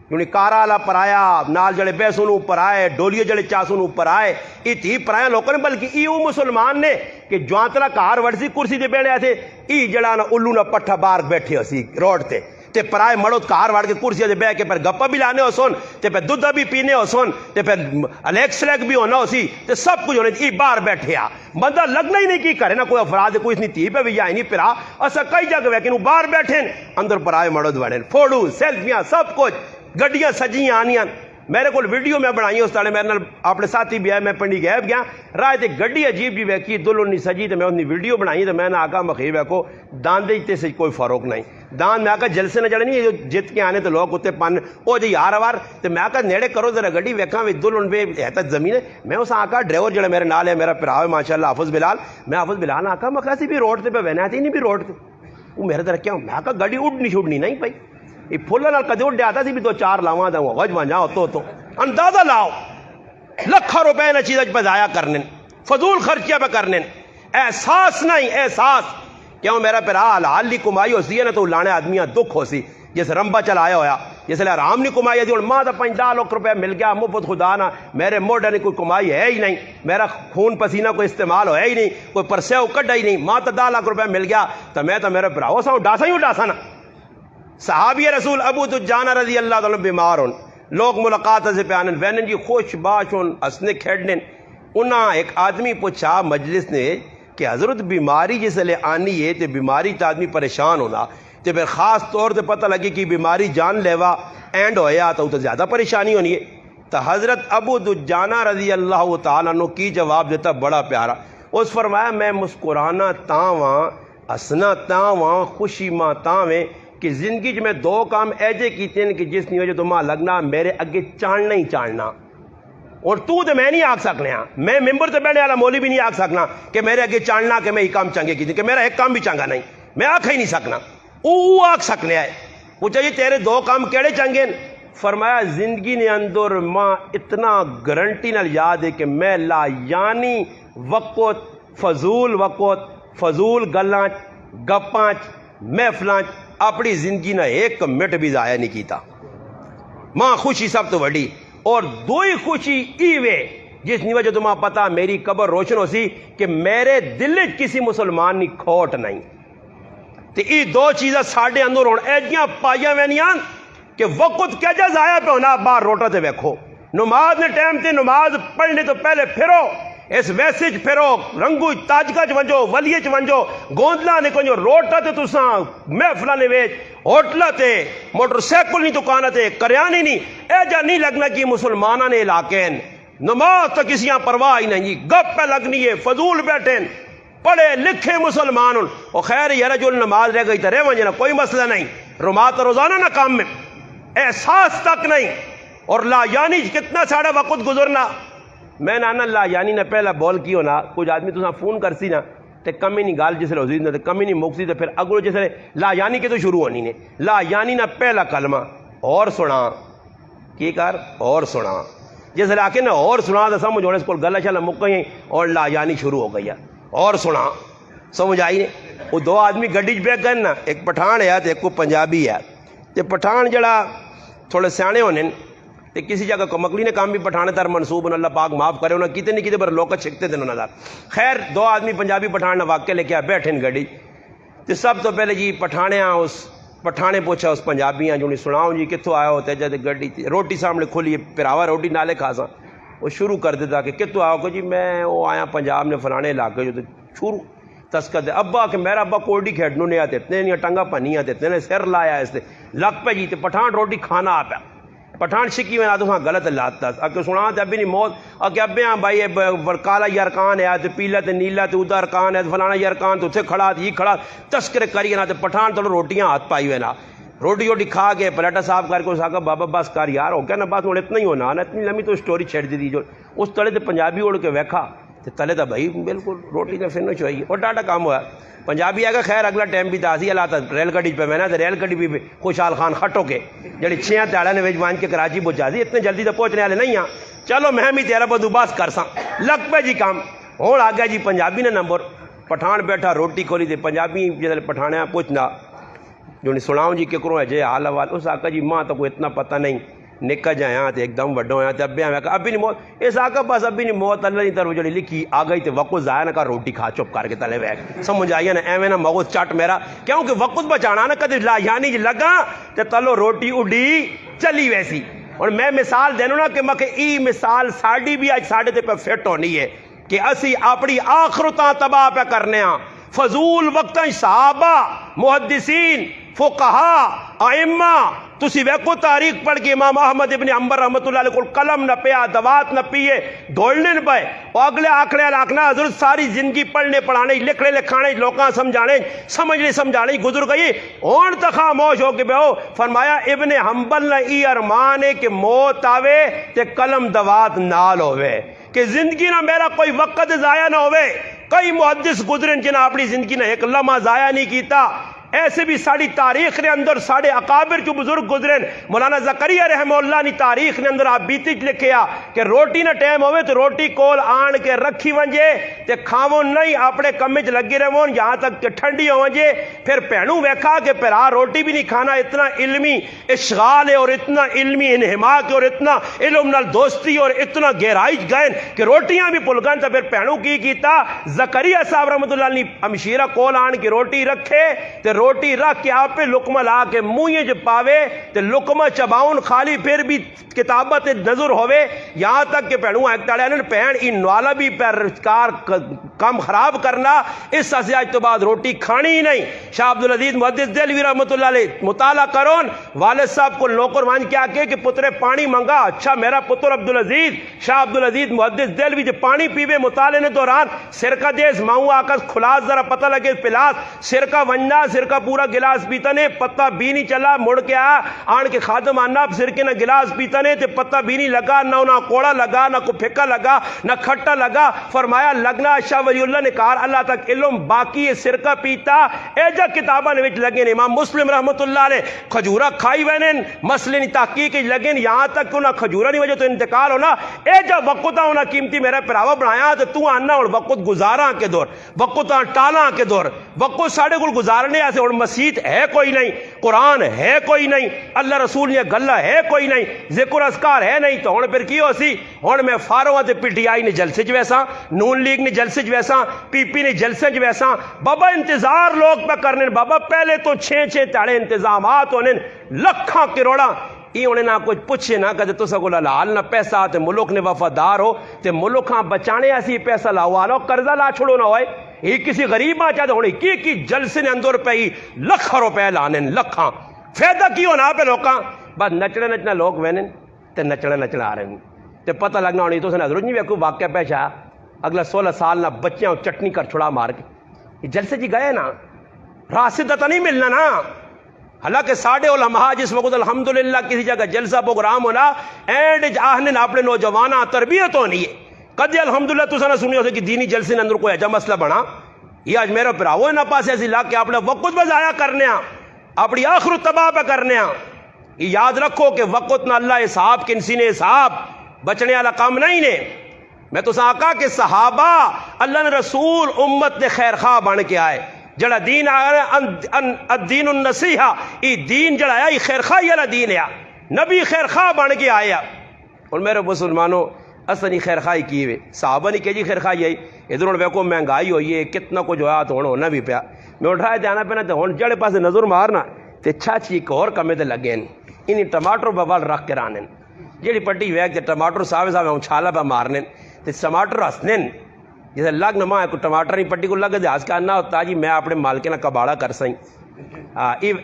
کیونکہ کارا والا پرایا نال جڑے بیسون اوپر آئے ڈولیے جڑے چاسون اوپر آئے ای پرایا لوگوں نے، بلکہ ای وہ مسلمان نے کہ جوانترا کار وڑسی کرسی دے بیٹھے تھے، ای جڑا نا الو نا پٹھا باہر بیٹھے ہو سی روڈ تے تے پرائے مڑو کار وڑ کے کرسی دے بیٹھ کے پھر گپا بھی لانے ہو سن تے پھر دودھ بھی پینے ہو سن تے پھر الیکس لیک بھی ہونا ہو سی تے سب کچھ ہونے ای باہر بیٹھے آ بندہ لگنا ہی نہیں کی کرے نا کوئی افراد کوئی اس نے تھی پہ بھی جائے نہیں پھرا اسا کئی جگہ ویکن وہ باہر بیٹھے اندر پرائے مڑو دوڑے فوٹو سیلفیاں سب کچھ گڈیاں سجیاں آنیاں، میرے کو ویڈیو میں بنائی اس تالے میرے اپنے ساتھی بھی ہے میں پنڈی گیب گیا رائے تے گڈی عجیب جی ویکھی دلہن نہیں سجی تے میں انہی ویڈیو بنائی تے میں نے آقا مخیب ہے کو دان دے تے سے کوئی فروق نہیں، دان میں آقا جلسے نہ جڑے نہیں جت کے آنے تے لوگ اتے پن او جی یار وار تے میں آقا نیڑے کرو ذرا گڈی ویکھاں وچ دلہن پہ ہے زمین ہے، میں اس آقا ڈرائیور جڑا میرے نال ہے میرا پراو ہے ماشاءاللہ حافظ بلال، میں حافظ بلال آقا مخاسی بھی روڈ تے پہ وینا تھی نہیں بھی روڈ تے وہ میرے تے رکھیا میں آقا گڈی اڑنی چھوڑنی نہیں پئی یہ پھولوں نال کدے اڑ آتا سی بھی 2-4 لاواں دا وج وجا تو اندازہ لاؤ لکھاں روپے نہ چیز پہ ضائع کرنے فضول خرچیاں پہ کرنے احساس نہیں احساس کیوں میرا پھر حلال نہیں کمائی ہو سی ہے نا تو لانے آدمیاں دکھ ہو سی جیسے رمبا چلایا ہویا جیسے حرام نہیں کمائی دی ماں دا 50 لاکھ روپے مل گیا مفت خدا نہ میرے موڈے نے کوئی کمائی ہے ہی نہیں میرا خون پسینہ کوئی استعمال ہوا ہی نہیں کوئی پرسیو کڈا ہی نہیں ماں تا 10 لاکھ روپے مل گیا تو میں تو میرے براؤ سا ڈاسا ہی ڈاسا نا صحابی رسول ابو دجانہ رضی اللہ عنہ بیمار ہون لوگ ملاقات سے پیانن وینن جی خوش باش ہون ہسنے کھیڑن انہاں ایک آدمی پوچھا مجلس نے کہ حضرت بیماری جس لئے آنی ہے تے بیماری تا آدمی پریشان ہونا تے پھر خاص طور تے پتہ لگی کہ بیماری جان لیوا اینڈ ہویا تو زیادہ پریشانی ہونی ہے تو حضرت ابو دجانہ رضی اللہ تعالیٰ عنہ کی جواب دیتا بڑا پیارا اس فرمایا میں مسکرانا تاواں ہسنا تاواں خوشی ماں تاویں کہ زندگی جو میں 2 کام ایجے کیتے ہیں کہ جس نہیں وجہ تو ماں لگنا میرے اگے چاڑنا ہی چاڑنا اور تو میں نہیں آگ سکنے ہاں میں ممبر تے بیٹھنے والا مولی بھی نہیں آگ سکنا کہ میرے اگے چاڑنا کہ میں ہی کام چنگے کیتے کہ میرا ایک کام بھی چنگا نہیں میں آکھ ہی نہیں سکنا او آگ سکنے آئے پوچھا جی تیرے 2 کام کیڑے چنگے فرمایا زندگی نے اندر ماں اتنا گارنٹی نال یاد ہے کہ میں لا یعنی وقت فضول گلاں گپاں محفلاں اپنی زندگی نہ 1 منٹ بھی ضائع نہیں کیتا ماں خوشی سب تو وڈی اور 2 خوشی ای وے جس نہیں وجہ تو ماں پتا میری قبر روشن ہو سی کہ میرے دل کسی مسلمان نہیں کھوٹ نہیں تے ای 2 چیزیں ساڑھے اندر ہون ایجیاں پائیاں وینیاں کہ وقت کیا جا ضائع پہ ہونا باہر روٹا تے ویکھو نماز نے ٹائم تے نماز پڑھنے تو پہلے پھرو اس ویسے پھرو رنگو تاجکا ونجو ولیے ونجو گوندلا نے کنجو روٹا تے تساں محفلہ نے ویچ ہوٹلا تے موٹر سائیکل نہیں دکانہ تے کریانی نہیں اے جا نہیں لگنا کہ مسلمانہ نے علاقے نماز تو کسیاں پرواہ ہی نہیں گپ پہ لگنی ہے فضول بیٹھیں پڑھے لکھے مسلمان اور خیر یہ رجل نماز رہ گئی تو رہ ونجنا کوئی مسئلہ نہیں، رمات روزانہ نہ کام میں احساس تک نہیں، اور لا یعنی کتنا ساڑھا وقت گزرنا. میں نانا لا یعنی نہ پہلا بول کیوں نہ کچھ آدمی تو فون کرسی نا تے کمی نہیں گال جس لے ہوزید نہ تے کمی نہیں مکسی تے پھر اگلو جس لے لا یعنی کے تو شروع ہونی نے. لا یعنی نہ پہلا کلمہ اور سنا کی کر اور سنا، جس لے آکے نا اور سنا تو سمجھ ہونے اس کو گلہ چلا مک گئی اور لا یعنی شروع ہو گئی اور سنا سمجھ آئی نے. وہ دو آدمی گڈی بیٹھ گئے نا، ایک پٹھان ہے تے ایک کو پنجابی ہے. تے پٹھان جڑا تھوڑے سیانے ہونے تے کسی جگہ کو مکلی نے کام بھی پٹھانے دار منصوب ان اللہ پاک معاف کرے انہیں کتے نہیں کتے پر لوگ چھکتے تھے انہوں نے. خیر دو آدمی پنجابی پٹھان واقعہ لے کے آ بیٹھے ان گڈی تے سب تو پہلے جی پٹھانے اس پٹھانے پوچھا اس پنجابی جو نہیں سناؤ جی کتوں آیا ہو تیجا تے گڈی روٹی سامنے کھولی پراوا روٹی نالے کھاساں. وہ شروع کر دیتا کہ کتوں آؤ کہ جی میں وہ آیا پنجاب نے فلانے علاقے جو شروع تسکر دے ابا کہ میرا ابا کوڈی کھیڈنوں نہیں آتے اتنے نہیں ٹنگا پنیاں تے اتنے سر لایا اس تے لگ پہ جی تے پٹھان روٹی کھانا آ پیا. پٹھان شکی میں آدھو ہاں غلط لاتا اکے سنا تے ابھی نہیں موت اکے ابے ہاں بھائی کالا یارکان ہے تے پیلا تے نیلا تے ادھر ارکان ہے فلانا یارکان تو اتنے کھڑا تے یہ کھڑا تذکرے کریے نا تے پٹھان تو روٹیاں ہاتھ پائی ہوئے نا روٹی کھا کے پلیٹا صاف کر کے اس آگا بابا بس کر یار ہو گیا نا بات ہوں اتنا ہی ہونا نا اتنی لمبی تو سٹوری چھڑ دی جو اس تلے تے پنجابی اڑ کے ویکھا تے تلے تا بھائی بالکل روٹی نے پھرنا چاہیے اور ڈاٹا کام ہوا. پنجابی آگا خیر اگلا ٹائم بھی تازی اللہ تا ریل گڈی پہ میں نا ریل گڈی بھی خوشحال خان خٹو کے جڑی 6 تاڑا نے ویج مان کے کراچی پہنچا دی اتنے جلدی تو پہنچنے والے نہیں ہاں چلو میں بھی تیرا بندوبست کر سا لگ پہ جی کام ہوں آ گیا جی پنجابی نے نمبر. پٹھان بیٹھا روٹی کھولی تے پنجابی جیسے پٹھانے پوچھنا جو نہیں سناؤں جی کہ کروں ہے جے حال حوال اس آقا جی ماں تو کوئی اتنا پتہ نہیں نکا جایا تے ایک دم وڈو آیا تے ابے آیا کہ ابھی نہیں موت اس آقا بس ابھی نہیں موت اللہ نہیں تر جڑی لکھی آ گئی تے وقت ضائع نہ کر روٹی کھا چپ کر کے تلے ویک سمجھ آئی نا ایویں نہ مغز چٹ میرا کیونکہ وقت بچانا نا کدی لا یعنی جی لگا تے تلو روٹی اڈی چلی ویسی. اور میں مثال دینوں نا کہ میں کہ ای مثال ساڑی بھی آج ساڑے تے پہ فٹ ہونی ہے کہ اسی اپنی آخرتاں تباہ پہ کرنے ہاں فضول وقتاں صحابہ محدثین فقہا ائمہ تسی ویکو تاریخ پڑھ کے امام احمد ابن حنبل رحمۃ اللہ علیہ کو قلم نہ پیا دوات نہ پیے دھوڑنے نہ پائے اور اگلے آکھڑے آکھنا حضرت ساری زندگی پڑھنے پڑھانے لکھنے لکھانے لوکاں سمجھانے سمجھانے گزر گئی ہون تک خاموش ہو کے بیہو. فرمایا ابن حنبل نے ای ارمان ہے کہ موت آوے تے قلم دوات نال ہوئے کہ زندگی نہ میرا کوئی وقت ضائع نہ ہوئے. کئی محدث گزرن جنہیں اپنی زندگی نے ایک لمحہ ضائع نہیں کیتا. ایسے بھی ساری تاریخ نے اندر ساڑے اکابر جو بزرگ گزرن مولانا زکریا رحمہ اللہ نے تاریخ نے اندر آپ بیتی لکھیا کہ روٹی نہ ٹائم ہوئے تو روٹی کول آن کے رکھی ونجے تے کھاؤں نہیں اپنے کمج لگی رہون یہاں تک کہ ٹھنڈی ہو ونجے. پھر پہنوں ویکھا کہ پھر روٹی بھی نہیں کھانا اتنا علمی اشغال ہے اور اتنا علمی انہماک ہے اور اتنا علم نال دوستی اور اتنا گہرائی گئن کہ روٹیاں بھی پل گئن. تو پھر پہنوں کی کیتا زکریا صاحب رحمۃ اللہ نے ہمشیرہ کول آن کے روٹی رکھے تے روٹی رکھ کے آپ پہ لقمہ لا کے منہ جو پاوے تے لقمہ چباؤن خالی پھر بھی کتابت نظر ہوئے یہاں تک کہ پہنوں ایک تاڑے نے پہن ان نوالا بھی پر کار کم خراب کرنا اس سے آج تو بعد روٹی کھانی ہی نہیں. شاہ عبدالعزیز محدث دہلوی رحمۃ اللہ علیہ مطالعہ کرون والد صاحب کو لوکر مان کیا کہ پترے پانی منگا اچھا میرا پتر عبدالعزیز شاہ عبدالعزیز محدث دہلوی جو پانی پیوے مطالعے نے دوران سرکہ دیس ماؤں آکس خلاص ذرا پتہ لگے پلاس سرکہ ونجا سرکہ پورا گلاس پیتا نے پتہ بھی نہیں چلا مڑ کے آن کے خادم آنا سرکے نہ گلاس پیتا نے تے پتہ بھی نہیں لگا نہ کوڑا لگا نہ کو پھکا لگا نہ کھٹا لگا. فرمایا لگنا شاہ ولی اللہ نے کہا اللہ تک علم باقی ہے سرکہ پیتا اے جا کتابہ نے وچ لگے. امام مسلم رحمۃ اللہ علیہ کھجورہ کھائی وینن مسئلے نہیں تحقیق لگے یہاں تک کہ نہ کھجورہ نہیں وجہ تو انتقال ہونا اے جا وقتہ ہونا قیمتی میرا پراوا بنایا تو آنا اور وقت گزارا کے دور وقت ٹالا کے دور وقت ساڑھے گل گزارنے ایسے اور مسیت ہے کوئی نہیں قرآن ہے کوئی نہیں اللہ رسول نے گلہ ہے کوئی نہیں ذکر اذکار ہے نہیں تو ہن پھر کی ہو سی ہن میں فاروہ تے پی ٹی آئی نے جلسے چ ویسا نون لیگ نے جلسے چ ویسا پی پی نے جلسے چ ویسا بابا انتظار لوگ پہ کرنے بابا پہلے تو 6 تاڑے انتظامات ہونے لکھاں کروڑاں یہ انہیں نہ کچھ پوچھے نہ کہ تو سکو لال نہ پیسہ تے ملک نے وفادار ہو تے ملک ہاں بچانے ایسی پیسہ لاؤ آنا قرضہ لا چھوڑو نہ ہوئے یہ کسی غریب ماں چاہتے ہونے کی جلسے نے اندر پہ ہی لکھ روپے لانے لکھاں فیدہ کی ہونا پہ لوکاں بس نچنا لوگ وینن تے نچنا آ رہے ہیں تے پتہ لگنا ہونی تو سن حضرت نہیں ویکو واقعہ پیشا اگلا 16 سال نہ بچیاں چٹنی کر چھڑا مار کے یہ جلسے جی گئے نا راسدہ تو نہیں ملنا نا. حالانکہ ساڑھے علماء جس وقت الحمدللہ کسی جگہ جلسہ پروگرام ہونا اینڈ آہنے اپنے نوجوانہ تربیت ہونی ہے. کدی الحمدللہ تو سنا سنی ہو کہ دینی جلسے نے اندر کوئی اجا مسئلہ بنا یہ آج میرا پراؤ نہ پاس ایسی لا کے اپنے وقت پہ ضائع کرنے اپنی آخرت تباہ پہ کرنے. یہ یاد رکھو کہ وقت نہ اللہ حساب کنسی نے حساب بچنے والا کام نہیں نے. میں تو آقا کہ صحابہ اللہ نے رسول امت نے خیر خواہ بن کے آئے جڑا دین آیا الدین النصیحہ یہ دین جڑا آیا یہ خیر خواہی والا دین ہے. نبی خیر خواہ بن کے آیا. اور میرے مسلمانوں اصلی خیر خواہی کی ہوئے صحابہ نے کہ جی خیر خواہی آئی ادھر ویکو مہنگائی ہوئی ہے کتنا کچھ ہوا تو ہونا بھی پیا میں اٹھایا جانا پہ تو ہوں جڑے پاس نظر مارنا تو چھاچی ایک اور کمے تے لگے انہیں ٹماٹر بوال رکھ کے رانے جیڑی پٹی ویک تے ٹماٹر صاحب ہوں چھالا پہ مارنے تے ٹماٹر ہسنے جیسے لگ نہ ماں کو ٹماٹر نہیں پٹی کو لگ دے ہس کا نہ ہوتا جی میں اپنے مالکے نہ کباڑا کر سائیں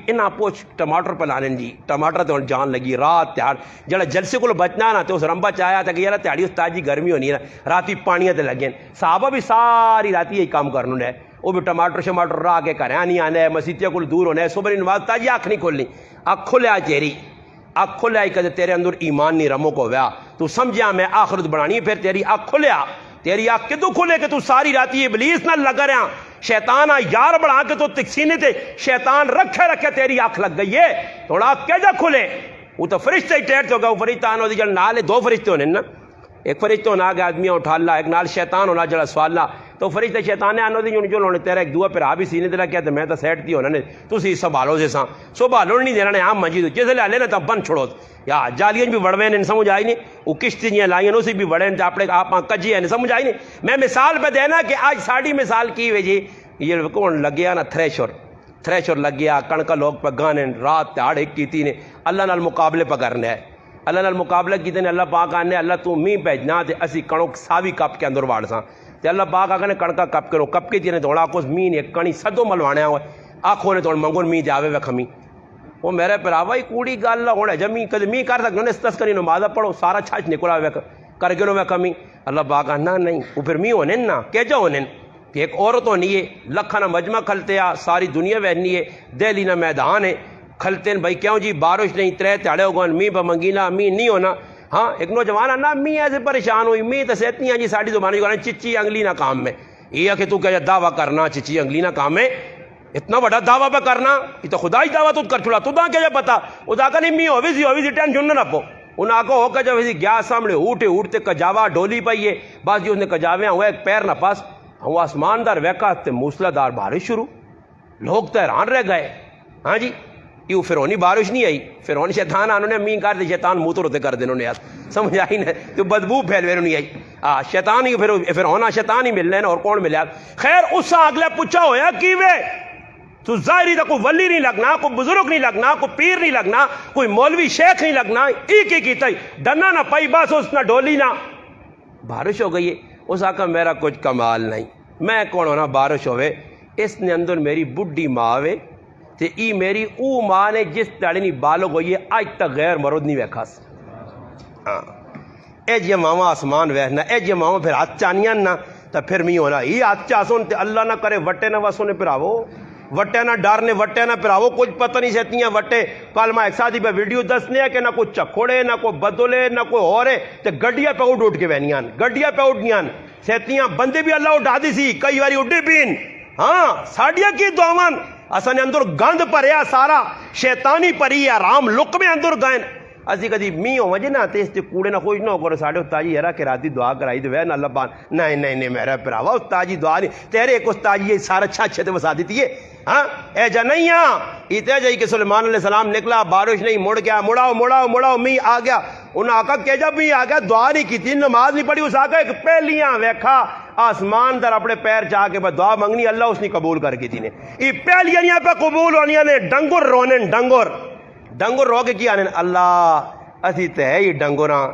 انہاں پوچھ ٹماٹر پہ لانے جی ٹماٹر تو جان لگی رات تیار جڑا جلسے کو بچنا نا تو اس رمبا چاہیا تھا کہ یار تیاری استاد جی گرمی ہونی ہے نا راتی پانیاں تے لگے صحابہ بھی ساری راتی یہی کام کرنے وہ بھی ٹماٹر شماٹر راہ کے گھر نہیں آنا ہے مسیتیا کو دور ہونا ہے صبح نماز تاجی اکھ نہیں کھولنی اکھ کھلیا چیری اکھ کھلیا کدے تیرے اندر ایمان نہیں رمو کو ویا تو سمجھا میں آخرت بنانی پھر تیری اکھ کھلیا تیری آنکھ کدو کھلے کہ تو ساری راتی ابلیس نہ لگا رہا شیطان یار بڑھا کے تو تکسینے تے شیطان رکھے تیری آنکھ لگ گئی ہے تھوڑا آنکھ کیجا کھلے وہ تو فرشتے ہی ٹیٹ ہو گیا وہ فرشتہ آنا ہوتی جل نالے دو فرشتے ہونے نا ایک فرشتہ ہونا آگے آدمی اٹھا اللہ ایک نال شیطان ہونا جڑا سوالا تو فرشتے شیطان نے آنا ہوتی جو لونے تیرا ایک دعا پھر آبی سینے دلا کیا تو میں تو سیٹ تھی ہونا نے تو سی سنبھالو سے ساں سنبھالو نہیں دینا نے عام منجید جیسے لے لینا تو بن چھوڑو یا جالیاں بھی وڑوے نے سمجھ آئی نہیں وہ کشتی جیاں لائیں اسی بھی وڑے نے اپنے آپ کجی ہیں سمجھ آئی نہیں میں مثال پہ دینا کہ آج ساڑی مثال کی ہوئی جی یہ کون لگ گیا نا تھریشر لگ گیا کڑکا لوگ پہ گانے رات تیار ایک کیتی نے اللہ نال مقابلے پہ کرنا ہے اللہ نال مقابلہ کیتے نے اللہ پاک آنے اللہ تو می بھیجنا تے اسی کڑک ساوی کپ کے اندر واڑ ساں تے اللہ پاک آکھنے کڑکا کپ کرو کپ کے تینے دوڑا کو می نے کڑی سدو ملوانے ہوئے آنکھوں نے توڑ منگون می جاوے وے کھمی وہ میرے پراوا ہی کوڑی گل ہونا جمی کدے می کر سکتے تسکری نماز پڑھو سارا چھاچ نکلا وے کر کے وے کمی اللہ پاک آنا نہیں وہ پھر می ہونے نا کیجا ہونے کہ ایک عورت ہونی ہے لکھا نہ مجمع کھلتے آ ساری دنیا وہنی ہے دہلی نہ میدان ہے کھلتے ہیں بھائی کیوں جی بارش نہیں ترے تیڑے ہوگا می پہ منگینا می نہیں ہونا ہاں ایک نوجوان ہے نا می ایسے پریشان ہوئی می تو سہتی ہیں جی ساری زبانی کو چچی انگلی نہ کام میں یہ کہ تو کیا دعویٰ کرنا چچی انگلی نہ کام میں اتنا بڑا دعویٰ پہ کرنا یہ تو خدا ہی دعویٰ تو کر چھوڑا تو دا کیا پتا وہ دا کا نہیں می ہوئی ٹینشن نہ پو انہیں آگو ہو کر جب گیا سامنے اٹھتے کجاوا ڈولی پائیے بس جی اس نے کجاوے ہوئے ایک پیر نہ پاس وہ آسمان دار ویکا تے موسلا دار بارش شروع لوگ تو حیران رہ گئے ہاں جی یہ فرونی بارش نہیں آئی فرونی شیطان انہوں نے مین کر دی شیطان منہ تو روتے کر دے انہوں نے سمجھ آئی نا تو بدبو پھیلوے نہیں آئی شیطان ہی پھر ہونا شیطان ہی ملنے اور کون ملیا خیر اس سے اگلے پوچھا ہویا کیوے تو ظاہری تھا کوئی ولی نہیں لگنا کوئی بزرگ نہیں لگنا کوئی پیر نہیں لگنا کوئی مولوی شیخ نہیں لگنا ایک ہی کیتا ہی ڈنا نہ پائی بس اس نہ ڈولی نہ بارش ہو گئی ہے اس آقا میرا کچھ کمال نہیں میں کون ہونا بارش ہوئے اس نے اندر میری بڈھی ماں ہوئے تے ای میری او ماں نے جس تاڑی نہیں بالغ ہوئی ہے آج تک غیر مرد نہیں ویکھا اے جی ماما آسمان ویخنا اے جی ماما پھر ہاتھ چانیاں نہ تو پھر می ہونا یہ ہاتھ چاسون تے اللہ نہ کرے وٹے نہ وسونے پھراو وٹے نہ ڈر نے وٹے نہ پھراو کچھ پتہ نہیں سہتی ہیں وٹے کل میں ایک ساتھی پہ ویڈیو دسنے ہے کہ نہ کوئی چکھوڑے نہ کوئی بدولے نہ کوئی اور ہے تے گڈیاں پہ اٹھ کے بہنیاں گڈیاں پہ اٹھنیاں سہتیاں بندے بھی اللہ اٹھا دی سی کئی باری اڈے پین ہاں ساڑیاں کی دعوان اصل اندر گند پریا سارا شیطانی پری آرام لک میں اندر گئے اسی کدی می ہو وجہ نہ تے اس تے کوڑے نہ خوش نہ ہو کرو ساڈے استاد جی ہرا کہ راتی دعا کرائی تے وے نہ اللہ پان نہیں میرا پراوا استاد جی دعا نہیں تیرے ایک استاد جی سارا اچھے تے وسا دیتی ہے ہاں اے جا نہیں ہاں ایتے جائی کہ سلیمان علیہ السلام نکلا بارش نہیں مڑ گیا مڑاؤ می آ گیا انہاں آقا کہ جب می آ گیا دعا نہیں کی تھی نماز نہیں پڑھی اس آقا ایک پہلیاں ویکھا آسمان در اپنے پیر چاہ کے دعا منگنی اللہ اس نے قبول کر کے تھی نے یہ پہلیاں پہ قبول ہونی نے ڈنگر رونے ڈنگر رو کے کیا آنے اللہ اسی تے ہے یہ ڈنگراں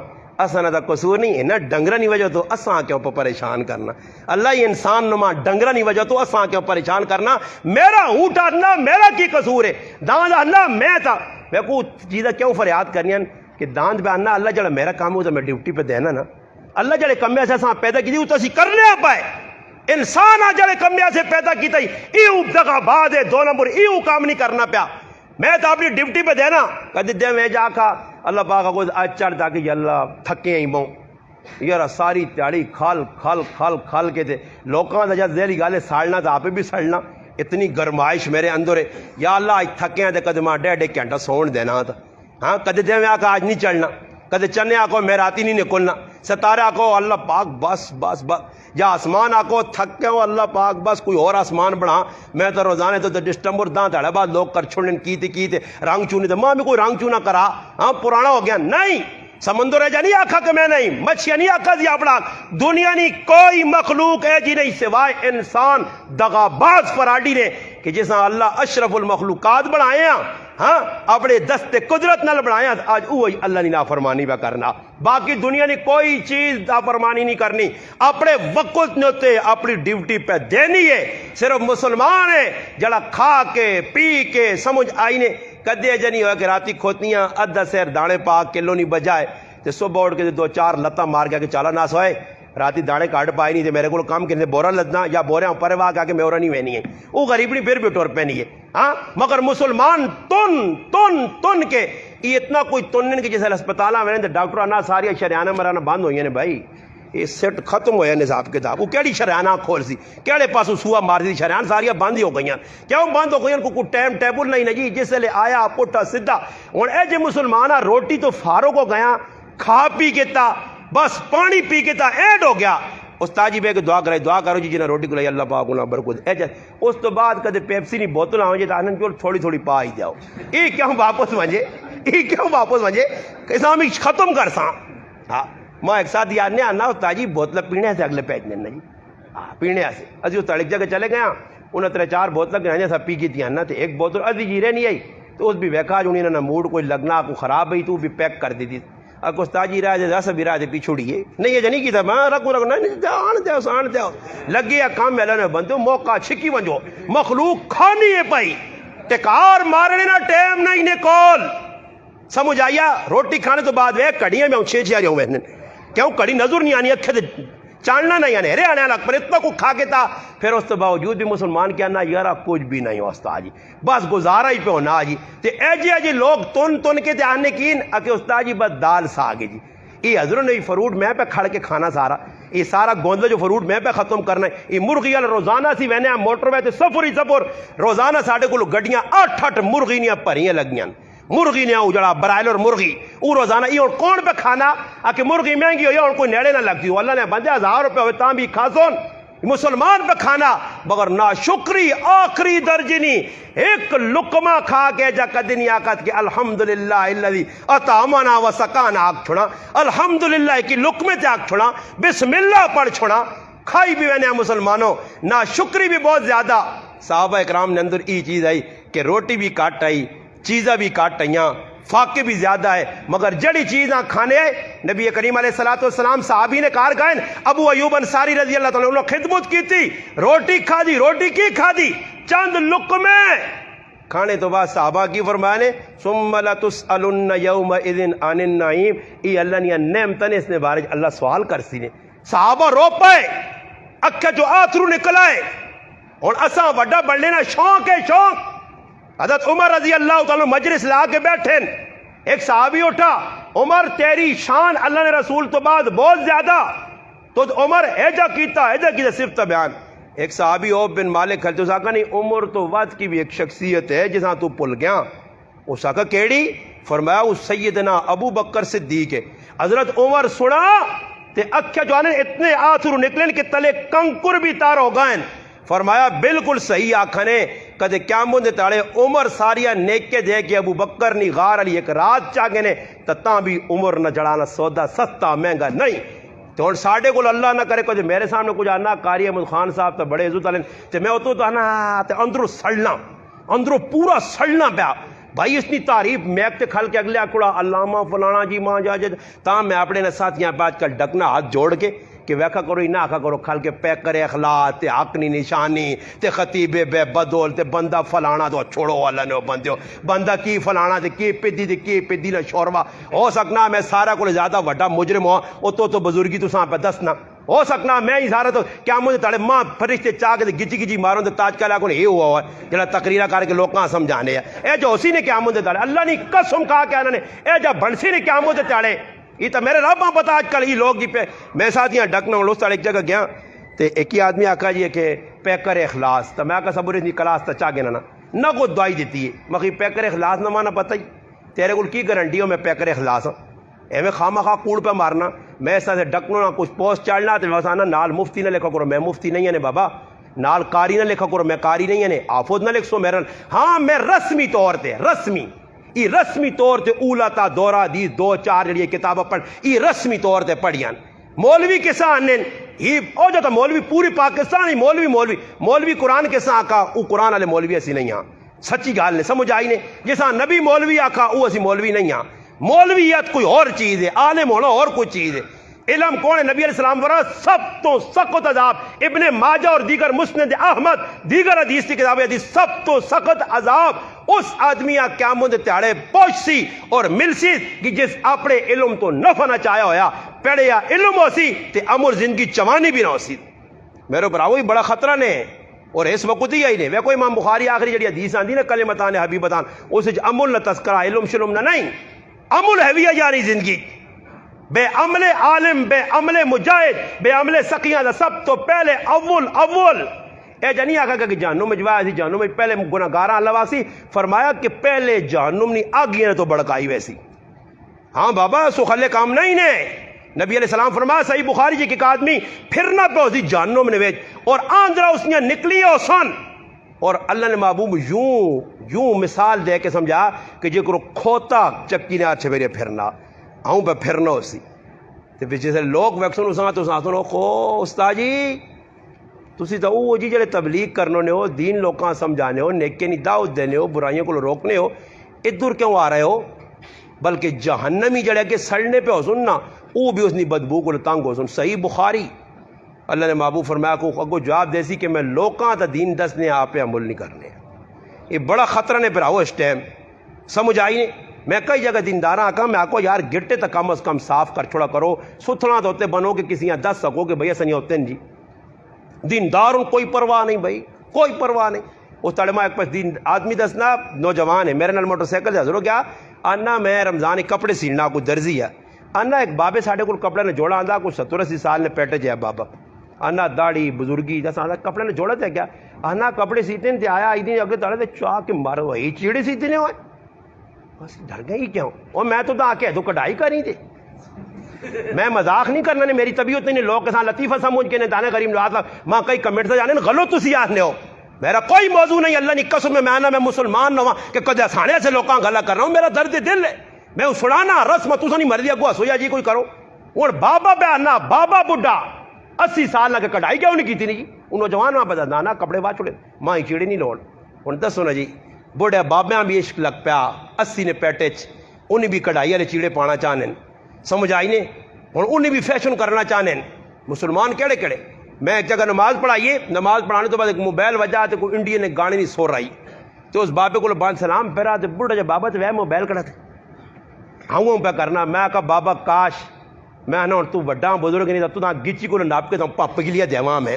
اساں دا قصور نہیں ہے نا ڈنگرا نہیں وجہ تو اساں کے اوپر پریشان کرنا اللہ یہ انسان نما ڈنگرا نہیں وجہ تو اساں کے اوپر پریشان کرنا میرا اونٹ اللہ میرا کی قصور ہے داند اللہ میں تھا میں کو چیزیں کیوں فریاد کرنی ہیں کہ داند پہ آنا اللہ جڑا میرا کام ہو تو میں ڈیوٹی پہ دینا نا اللہ جڑے کمے سے اساں پیدا کی تو اسی کرنے پائے انسان آ جڑے کمے سے پیدا کی ایو دگا بعد 2 نمبر ایو کام نہیں کرنا پیا میں تو اپنی ڈیوٹی پہ دینا کدی دے میں جا کھا اللہ پاک کو آج چڑھ دا کہ اللہ تھکے ہی موں یار ساری تیاڑی کھال کے تھے لوکاں دا جب ذیلی گالے ساڑنا تو آپ بھی سڑنا اتنی گرمائش میرے اندر ہے یا اللہ آج تھکے ہیں تو کدے ماں 1.5 گھنٹہ سون دینا تھا ہاں کدے دے میں آکا آج نہیں چڑھنا کدے چنے آکو میں راتی نہیں نکلنا ستارے آکو اللہ پاک بس یا آسمان آکو تھکے ہو اللہ پاک بس کوئی اور آسمان بنا میں تو روزانے تو ڈسٹمبر دان تھڑے بعد لوگ کر چھوڑنے کیتے رنگ چونے تھے ماں بھی کوئی رنگ چونا کرا ہاں پرانا ہو گیا نہیں سمندر ہے جا نہیں آکھا کہ میں نہیں مچھیا نہیں آکھا جی اپنا دنیا نہیں کوئی مخلوق ہے جی نہیں سوائے انسان دغاباز فراڈی نے کہ جس اللہ اشرف المخلوقات بنائے ہیں ہاں اپنے دست قدرت نال بنائے ہیں آج وہی اللہ نے نافرمانی پہ کرنا باقی دنیا نے کوئی چیز نافرمانی نہیں کرنی اپنے وقت نے اپنی ڈیوٹی پہ دینی ہے صرف مسلمان ہے جڑا کھا کے پی کے سمجھ آئی نے کدے جنی ہوا کہ راتی کھوتیاں ادھا سیر دانے پاک کلو نہیں بجائے تو صبح اٹھ کے 2-4 لتاں مار گیا کہ چالا نہ سوئے راتی دانے کاٹ پائے نہیں تھے میرے کو کام کرنے بورا لدنا یا بورے اوپر واہ کہا کہ میں اورا نہیں وینی ہے وہ غریب نہیں پھر بھی ٹور پہ نہیں ہے ہاں مگر مسلمان تن کے یہ اتنا کوئی تنن کے جیسے ہسپتالاں میں ڈاکٹر آنا ساری شریانہ مرانا بند ہوئی ہیں بھائی یہ سیٹ ختم ہویا نصاب کتاب وہ کیڑی شریانہ کھول سی کیڑے پاسوں سوا مار دی شریان ساریاں بند ہی ہو گئی کیوں بند ہو گئی کو ٹائم ٹیبل نہیں جی جس لے آیا پٹھا سیدھا ہوں اے جے مسلمان روٹی تو فارغ ہو گیا کھا پی کے تا بس پانی پی کے تا ایڈ ہو گیا استاد جی بے کے دعا کرو جی جنہیں روٹی کو لئی اللہ پاک انہاں برکت اے اس تو بعد کدے پیپسی نہیں بوتل آؤں جی تو آنند کیوں تھوڑی پا ہی جاؤ یہ کیوں واپس ونجے اسلامی ختم کر ساں ہاں میں ایک ساتھ یاد نہیں آنا تاجی بوتل پینے سے اگلے پیج دینا جی پینے سے ابھی وہ تڑک جگہ چلے گیا انہیں 3-4 بوتل گرانے سب پی کی تھی نا تو ایک بوتل ابھی جیرے نہیں آئی تو اس بھی ویکا جو انہیں موڈ کوئی لگنا کو خراب ہوئی تو بھی پیک کر دی تھی اب استاد جی رہا جیسا سب رہا پیچھوڑیے نہیں یہ نہیں کی تھا میں رکھوں آن دو لگے کام میلے میں بندو موقع چھکی ونجو مخلوق کھانی ہے پائی ٹکار مارنے نا ٹائم نہیں نے کول سمجھ آیا روٹی کھانے تو بعد وہ کڑیاں میں 6 آ رہا ہوں کیوں کڑی نظر نہیں آنی اکھے چاننا نہیں آنے رے آنے لگ پر اتنا کو کھا کے تھا پھر اس تو باوجود بھی مسلمان کیا نا یارا کچھ بھی نہیں استاد جی بس گزارا ہی پہ ہونا جی تے ایجی لوگ تن کے تے آنے کین اکے استاد جی بس دال ساگے جی یہ حضرت نے فروٹ میں پہ کھڑ کے کھانا سارا یہ سارا گوندہ جو فروٹ میں پہ ختم کرنا ہے یہ مرغی والا روزانہ سی وینے موٹر میں تے سفر روزانہ ساڑھے کو گڈیاں 8 مرغیاں پریاں لگیاں مرغی نے آؤ جڑا برائلر مرغی وہ روزانہ یہ کون پہ کھانا آکے مرغی مہنگی ہو یا اور کوئی نیڑے نہ لگتی ہو اللہ نے بندے 1000 روپے ہوئے تاں بھی کھاسون مسلمان پہ کھانا مگر ناشکری آخری درجنی ایک لقمہ کھا کے جا کدنی آکت کہ الحمدللہ اللذی اطعمنا و سقانا آگ چھوڑا الحمدللہ کی لقمے تے آگ چھوڑا بسم اللہ پڑھ چھوڑا کھائی بھی میں مسلمانوں ناشکری بھی بہت زیادہ صحابہ اکرام نے اندر ای چیز آئی کہ روٹی بھی کاٹ آئی چیزیں بھی کاٹ آئیاں فاقے بھی زیادہ ہے مگر جڑی چیزاں کھانے آئے نبی کریم علیہ السلام صحابی نے کار گائن ابو ایوب انصاری رضی اللہ تعالیٰ انہوں نے خدمت کی تھی روٹی کھا دی روٹی کی کھا دی چند لقمے کھانے تو بعد صحابہ کی فرمایا نے ثم لتسألن یومئذ عن النعیم ای اللہ نے نعمتن اس نے بارے اللہ سوال کر سی نے صحابہ رو پائے اکھے جو آترو نکل آئے اور اساں وڈا بڑھ لینا شوق ہے شوق حضرت عمر رضی اللہ تعالیٰ مجلس لا کے بیٹھے ایک صحابی اٹھا عمر تیری شان اللہ نے رسول تو بعد بہت زیادہ تو عمر ایجا کیتا صرف بیان ایک صحابی او بن مالک خلطو ساکا نہیں عمر تو وقت کی بھی ایک شخصیت ہے جساں تو پل گیا وہ ساکا کیڑی فرمایا وہ سیدنا ابو بکر صدیق ہے حضرت عمر سنا تے اکھے جو آنے اتنے آتھرو نکلیں کہ تلے کنکر بھی تار ہو گئیں فرمایا بالکل صحیح آکھنے کدے قیامت دے تاڑے عمر ساریا نیک کے دے کے ابو بکر نی غار علی ایک رات چاگے نے تتاں بھی عمر نہ جڑانا سودا سستا مہنگا نہیں تو اور ساڑھے کو اللہ نہ کرے کچھ میرے سامنے کچھ آنا قاری احمد خان صاحب تو بڑے عزت علیہ تو میں اتو تو آنا اندرو سڑنا اندرو پورا سڑنا پیا بھائی اس نے تعریف میک تے کھل کے اگلے آکڑا علامہ فلانا جی ماں جا تاں میں اپنے ساتھیاں پہ آج کل ڈکنا ہاتھ جوڑ کے کہ ویکھا کرو ہی نہ آکھا کرو کھل کے پیکر اخلاق تے حق نی نشانی تے خطیب بے بدول تے بندہ فلانا تو چھوڑو اللہ نے بندے ہو بندہ کی فلانا تے کی پیدی تے کی پیدی نہ شوروا ہو سکنا میں سارا کو زیادہ وڈا مجرم ہوں او تو بزرگی تو ساں پہ دسنا ہو سکنا میں ہی سارا تو کیا مجھے تڑے ماں فرشتے چاہ کے گچی گچی ماروں تے تاج کلا کو یہ ہوا ہوا ہے جڑا تقریرہ کر کے لوکاں سمجھانے ہیں اے جو اسی نے کیا مجھے تڑے اللہ نے قسم کہا کہ انہوں نے اے جو بنسی نے کیا مجھے تڑے یہ تو میرے رب ہاں پتا آج کل یہ لوگ جی پہ میں ساتھ یہاں ڈکنا ہوں لوگ ایک جگہ گیا تو ایک ہی آدمی آکھا جی کہ پیکر اخلاص تو میں آکھا سبور اتنی کلاس تو چاہ گیا نہ کو دعائی دیتی ہے مگر پیکر اخلاص نہ مانا پتہ ہی تیرے کو کی گارنٹی ہو میں پیکر اخلاص ہوں اے میں خواہ مخواہ کوڑ پہ مارنا میں اس طرح سے ڈکنا نہ کچھ پوسٹ چڑھنا تو میں آنا نال مفتی نہ لکھا کرو میں مفتی نہیں ہے بابا نال قاری نہ لکھا کرو میں قاری نہیں ہے آفود نہ لکھ سو میرا ہاں میں رسمی طور تے رسمی طور تے اولا تا دورہ دی 2-4 جڑی کتابیں پڑھ یہ رسمی طور تے پڑھیاں مولوی کسا آنے ہی او جو تا مولوی پوری پاکستانی مولوی قرآن کسا آکا او قرآن والے مولوی ایسی نہیں ہاں سچی گال نے سمجھ آئی نے جیسا نبی مولوی آکا او ایسی مولوی نہیں ہاں مولویت کوئی اور چیز ہے عالم ہونا اور کوئی چیز ہے علم کون ہے نبی علیہ السلام ورہ سب تو سخت عذاب ابن ماجہ اور دیگر مسند احمد دیگر حدیث کی کتابیں حدیث سب تو سخت عذاب اس آدمیہ قیامت تیارے پہنچ سی اور مل سی کہ جس اپنے علم تو نفع نہ چاہیا ہویا پڑھیا علم ہو سی تے امر زندگی چوانی بھی نہ ہو سی میرے اوپر آوئی بڑا خطرہ نے اور اس وقت ہی آئی نے وہ کوئی امام بخاری آخری جڑی حدیث آندی نا کلمتان حبیبتان اسے عمل نہ تذکرہ علم شلم نہ نہیں عمل ہے بھی جاری زندگی بے عمل عالم بے عمل مجاہد بے عمل سقیاں دا سب تو پہلے اول اے جنی آکھا کہ جہنم میں جوایا سی جہنم میں پہلے گناہگاراں اللہ واسی فرمایا کہ پہلے جہنم نی آگیاں نے تو بڑکائی ویسی ہاں بابا سخلے کام نہیں نے نبی علیہ السلام فرمایا صحیح بخاری جی کہ ایک آدمی پھرنا پہ اسی جہنم نے ویچ اور آندرہ اس نے نکلی ہو سن اور اللہ نے محبوب یوں مثال دے کے سمجھا کہ جے کرو کھوتا چکی نے آچھے میرے پھرنا آؤں پہ پھرنا اسی تو پیچھے سے لوگ ویکسن اساں تو ساتھوں خو استاد جی تسی تو وہ جی جڑے تبلیغ کرنے ہو دین لوکاں سمجھانے ہو نیکے نی دعوت دینے ہو برائیوں کو روکنے ہو ادھر کیوں آ رہے ہو بلکہ جہنمی جڑے کہ سڑنے پہ ہو سننا وہ بھی اس نے بدبو کو تنگ ہو سن صحیح بخاری اللہ نے محبوب فرمایا کو اگو جواب دے سی کہ میں لوکاں تا دین دسنے آپ پہ عمل نہیں کرنے یہ بڑا خطرہ نے پھر آؤ اس ٹائم سمجھ آئی نہیں میں کئی جگہ دینداراں آکا میں آکو یار گٹے تک کم از کم صاف کر چھوڑا کرو ستھنا تو ہوتے بنو کہ کسی یہاں دس سکو کہ بھئی سنی ہوتے ہیں جی دیندار ان کوئی پرواہ نہیں بھائی کوئی پرواہ نہیں اس تڑما ایک پاس دین آدمی دسنا نوجوان ہے میرے نال موٹر سائیکل سے حضر ہو گیا آنا میں رمضان کپڑے سینا کوئی درزی ہے آنا ایک بابے ساڑھے کو کپڑے نے جوڑا آندھا کچھ 70-80 سال نے پیٹے جائے بابا آنا داڑھی بزرگی جیسا آندھا کپڑے نے جوڑا تھے کیا آنا کپڑے سیتے ہیں آیا آئی دن اگلے تاڑے تھے چاہ کے مارو وہی چیڑے سیتے نہیں ہوئے بس ڈر گئی کیوں اور میں تو آ کے تو کڑھائی کری تھی میں مذاق نہیں کرنا نے میری طبیعت نہیں لوگ کے ساتھ لطیفہ سمجھ کے نے دانے کریم لوگ ماں کئی کمنٹ سے جانے غلط تسی آنے ہو میرا کوئی موضوع نہیں اللہ نے قسم میں آنا میں مسلمان نہ ہوں کہ کدے سانے سے لوگاں گلا کر رہا ہوں میرا درد دل ہے میں سڑانا رسم تو نہیں مرضی اگو ہسویا جی کوئی کرو اور بابا پہ آنا بابا بڈھا 80 سال نہ کہ کڑھائی کیوں نہیں کی تھی جی ان نوجوان وہاں پتا نانا کپڑے بعد چھوڑے ماں ہی چیڑے نہیں لوڑ ہوں دسو نا جی بوڑھے بابیاں بھی عشق لگ پیا 80 نے پیٹے انہیں بھی کڑھائی والے چیڑے پانا چاہنے سمجھ آئی نے ہوں انہیں بھی فیشن کرنا چاہنے مسلمان کہڑے کہڑے میں ایک جگہ نماز پڑھائیے نماز پڑھانے تو بعد ایک موبائل وجہ تو کوئی انڈین نے گانے نہیں سو رہی تو اس بابے کو بان سلام پھیرا تو بوڑھا جب بابا تو وہ موبائل کڑا تھا ہاں پہ کرنا میں کہا بابا کاش میں نا تو وڈا بزرگ نہیں تھا تو گچی کو ناپ کے تو پپ کے لیے دیواں میں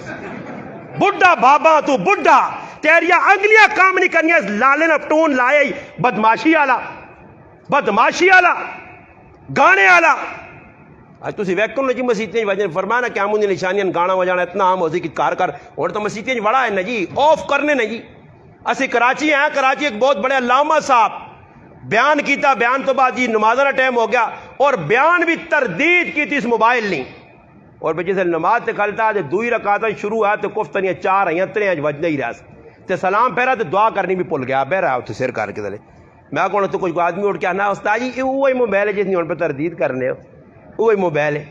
بڈھا بابا تو بڈھا تیریا انگلیاں کام نہیں کرنی لالے نہ ٹون لائے بدماشی آلا گانے آلا آج تسی ویکن جی مسیتیں وجہ فرمانا کیا مجھے نشانیاں گانا وجانا اتنا عام ہوتی کہ کار کر اور تو مسیتیں بڑا ہے نا جی آف کرنے نا جی اسی کراچی ہیں کراچی ایک بہت بڑے علامہ صاحب بیان کیتا بیان تو بعد جی نمازہ ٹائم ہو گیا اور بیان بھی تردید کی تھی اس موبائل نہیں اور بچے سے نماز تے کھلتا ہے دوئی رکعتاں شروع ہے تو کفتنیاں 4 ہیں 3 وجنے ہی رہا تے سلام پھیرا تے دعا کرنی بھی پل گیا بہ رہا تو سر کر کے دلے میں کہوں تو کوئی آدمی اٹھ کے آنا استاد جی وہی موبائل ہے جس نے ان پہ تردید کرنے ہو وہی موبائل ہے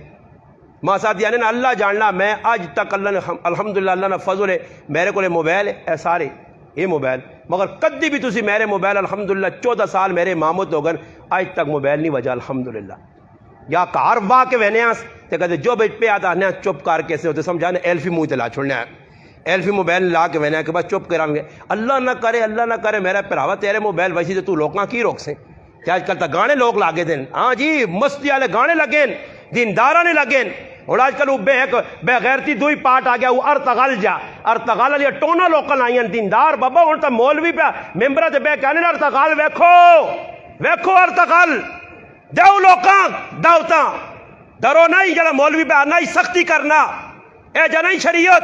ماں صاحب یعنی نا اللہ جاننا میں آج تک اللہ نے الحمدللہ اللہ نے فضل ہے میرے کو موبائل ہے اے سارے یہ موبائل مگر کدی بھی تسی میرے موبائل الحمدللہ 14 سال میرے امامت ہو گئے آج تک موبائل نہیں وجہ الحمدللہ یا کار واہ کے وہنے تو کہتے جو بچ پہ آتا ہے چپ کر کے سے ہوتے سمجھانے ایلفی منہ تلا چھوڑنا ہے ایلفی موبائل لا کے میں کہ بس چپ کران گے اللہ نہ کرے میرا پراوا تیرے موبائل ویسی تو لوکاں کی روک سے کیا آج کل تو گانے لوگ لاگے دیں ہاں جی مستی والے گانے لگے دیندارہ نے لگے اور آج کل وہ بے غیرتی دوئی پارٹ آ گیا وہ ارتغال جا ارتغال علی ٹونا لوکل آئی ہیں دیندار بابا ہوں تو مولوی پہ ممبرہ تے بے کہنے ارتغال ویکھو ارتغال دیو لوکاں داوتاں درو نہیں جڑا مولوی پہ آنا ہی سختی کرنا اے جا نہیں شریعت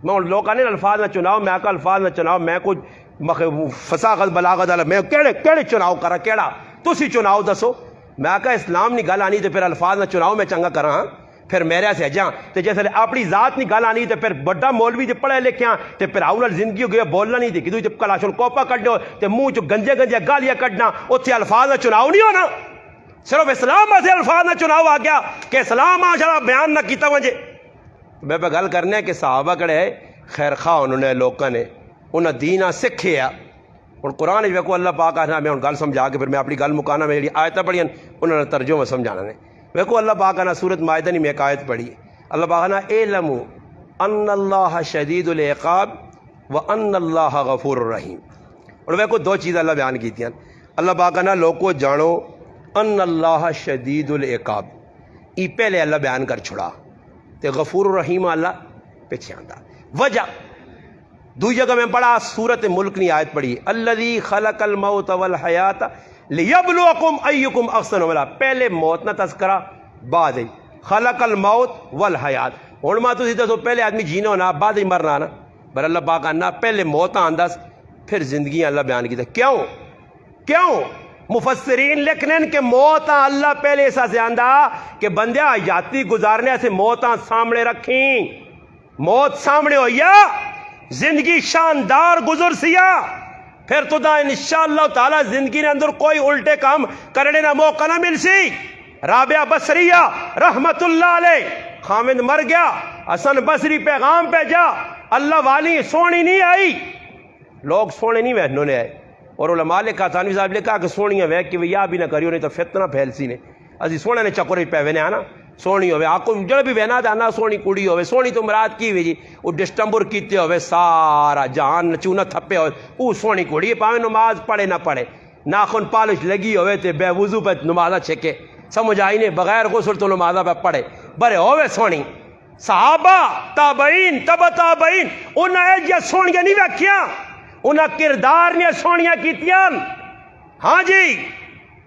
میں ان لوگ آنے الفاظ نہ چناؤ میں آکا الفاظ نہ چناؤ میں کچھ فساغت بلاغت والا میں کیڑے چناؤ کرا کیڑا تسی چناؤ دسو میں آکا اسلام نہیں گل آنی تو پھر الفاظ نہ چناؤ میں چنگا کرا ہاں پھر میرے سے جاں تو جیسے اپنی ذات نہیں گل آنی تو پھر بڑا مولوی جو پڑھے لکھے ہیں تو پھر آؤں زندگی ہو گئی بولنا نہیں تھی کہ تو کلاشن کوپا کڈو تو منہ چ گنجے گالیاں کڈنا اتنے الفاظ نہ چناؤ نہیں ہونا صرف اسلام سے الفاظ نہ چناؤ آ گیا کہ اسلام آ بیان نہ کیتا وجے میں پہ گل کرنے کہ صحابہ کڑے خیر خواہ انہوں نے لوگوں نے انہیں دینہ سکھیا اور قرآن ویکو اللہ پاک آنا میں گل سمجھا کے پھر میں اپنی گل مکانا میں جی آیتیں پڑھی انہوں نے ترجمہ سمجھانا نے ویکو اللہ پاک آنا سورت مائدہ نہیں میں ایک آیت پڑھی اللہ پاک آنا اعلموا ان اللہ شدید العقاب وان اللہ غفور الرحیم اور ویکو دو چیز اللہ بیان کی تھیں اللہ پاک آنا لوگوں جانو ان اللہ شدید العقاب ای پہلے اللہ بیان کر چھڑا تے غفور الرحیم اللہ پیچھے آندا وجہ دو جگہ میں پڑھا سورت ملک نے آیت پڑھی الذی خلق الموت والحیات لیبلوکم ایکم احسن عملا پہلے موت نہ تذکرہ بعد خلق الموت والحیات ہن ما تسی دسو پہلے آدمی جینا ہونا بعد ہی مرنا نا پر اللہ پاک آنا پہلے موت آندس پھر زندگی اللہ بیان کی کیوں مفسرین لکھنے کہ موت اللہ پہلے ایسا سے آندہ کہ بندے حیاتی گزارنے سے موت سامنے رکھیں موت سامنے ہویا زندگی شاندار گزر سیا پھر تو دا انشاءاللہ تعالی زندگی نے اندر کوئی الٹے کام کرنے نہ موقع نہ مل سی رابعہ بصریہ رحمت اللہ علیہ خامد مر گیا حسن بصری پیغام پہ جا اللہ والی سونی نہیں آئی لوگ سونے نہیں وہنوں نے آئے اور علماء لکھا تھانوی صاحب لکھا کہ سونیاں ویک کے یا بھی نہ کریو نہیں تو فتنہ پھیل سی نے اسی سونے نے چکر پہ وینے آنا سونی ہوئے آکو جڑے بھی وینا دانا سونی کڑی ہوئے سونی تو مراد کی ہوئی جی وہ ڈسٹمبر کیتے ہوئے سارا جہان نچونا تھپے ہوئے وہ سونی کڑی پاوے نماز پڑھے نہ پڑھے ناخن پالش لگی ہوئے تے بے وضو پہ نمازہ چھکے سمجھ آئی نے بغیر غسل تو نمازہ پہ پڑھے برے ہوئے سونی صحابہ تابعین تبع تابعین انہیں یہ سونیاں نہیں ویکھیاں انہیں کردار نے سونیاں کیتیاں ہاں جی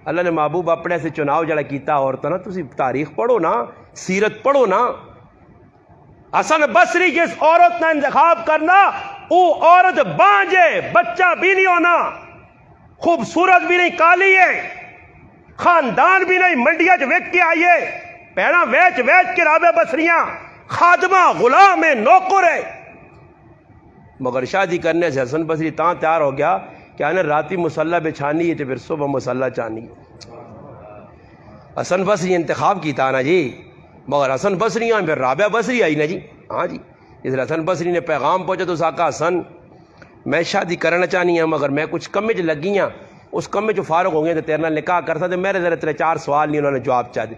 اللہ نے محبوب اپنے سے چناؤ جڑا کیتا عورتوں نا تسی تاریخ پڑھو نا سیرت پڑھو نا حسن بصری جس عورت نے انتخاب کرنا وہ عورت بانجے بچہ بھی نہیں ہونا خوبصورت بھی نہیں کالی ہے خاندان بھی نہیں منڈیا چ ویک کے آئیے پیڑا ویچ کے رابع بصریاں خادمہ غلام ہے نوکر ہے مگر شادی کرنے سے حسن بصری تاں تیار ہو گیا کہ آنے راتی مسلح بچھانی ہے تو پھر صبح مسلح چانی حسن بصری انتخاب کیتا نا جی مگر حسن بصری آئیں پھر رابعہ بصری آئی نا جی ہاں جی اس لیے حسن بصری نے پیغام پہنچا تو ساکا حسن میں شادی کرنا چاہنی ہوں مگر میں کچھ کمے جو لگی ہیں اس کمے جو فارغ ہوں گے تو تیرے نال نکاح کرتا تو میرے ذرا 3-4 سوال نہیں انہوں نے جواب چاہ دے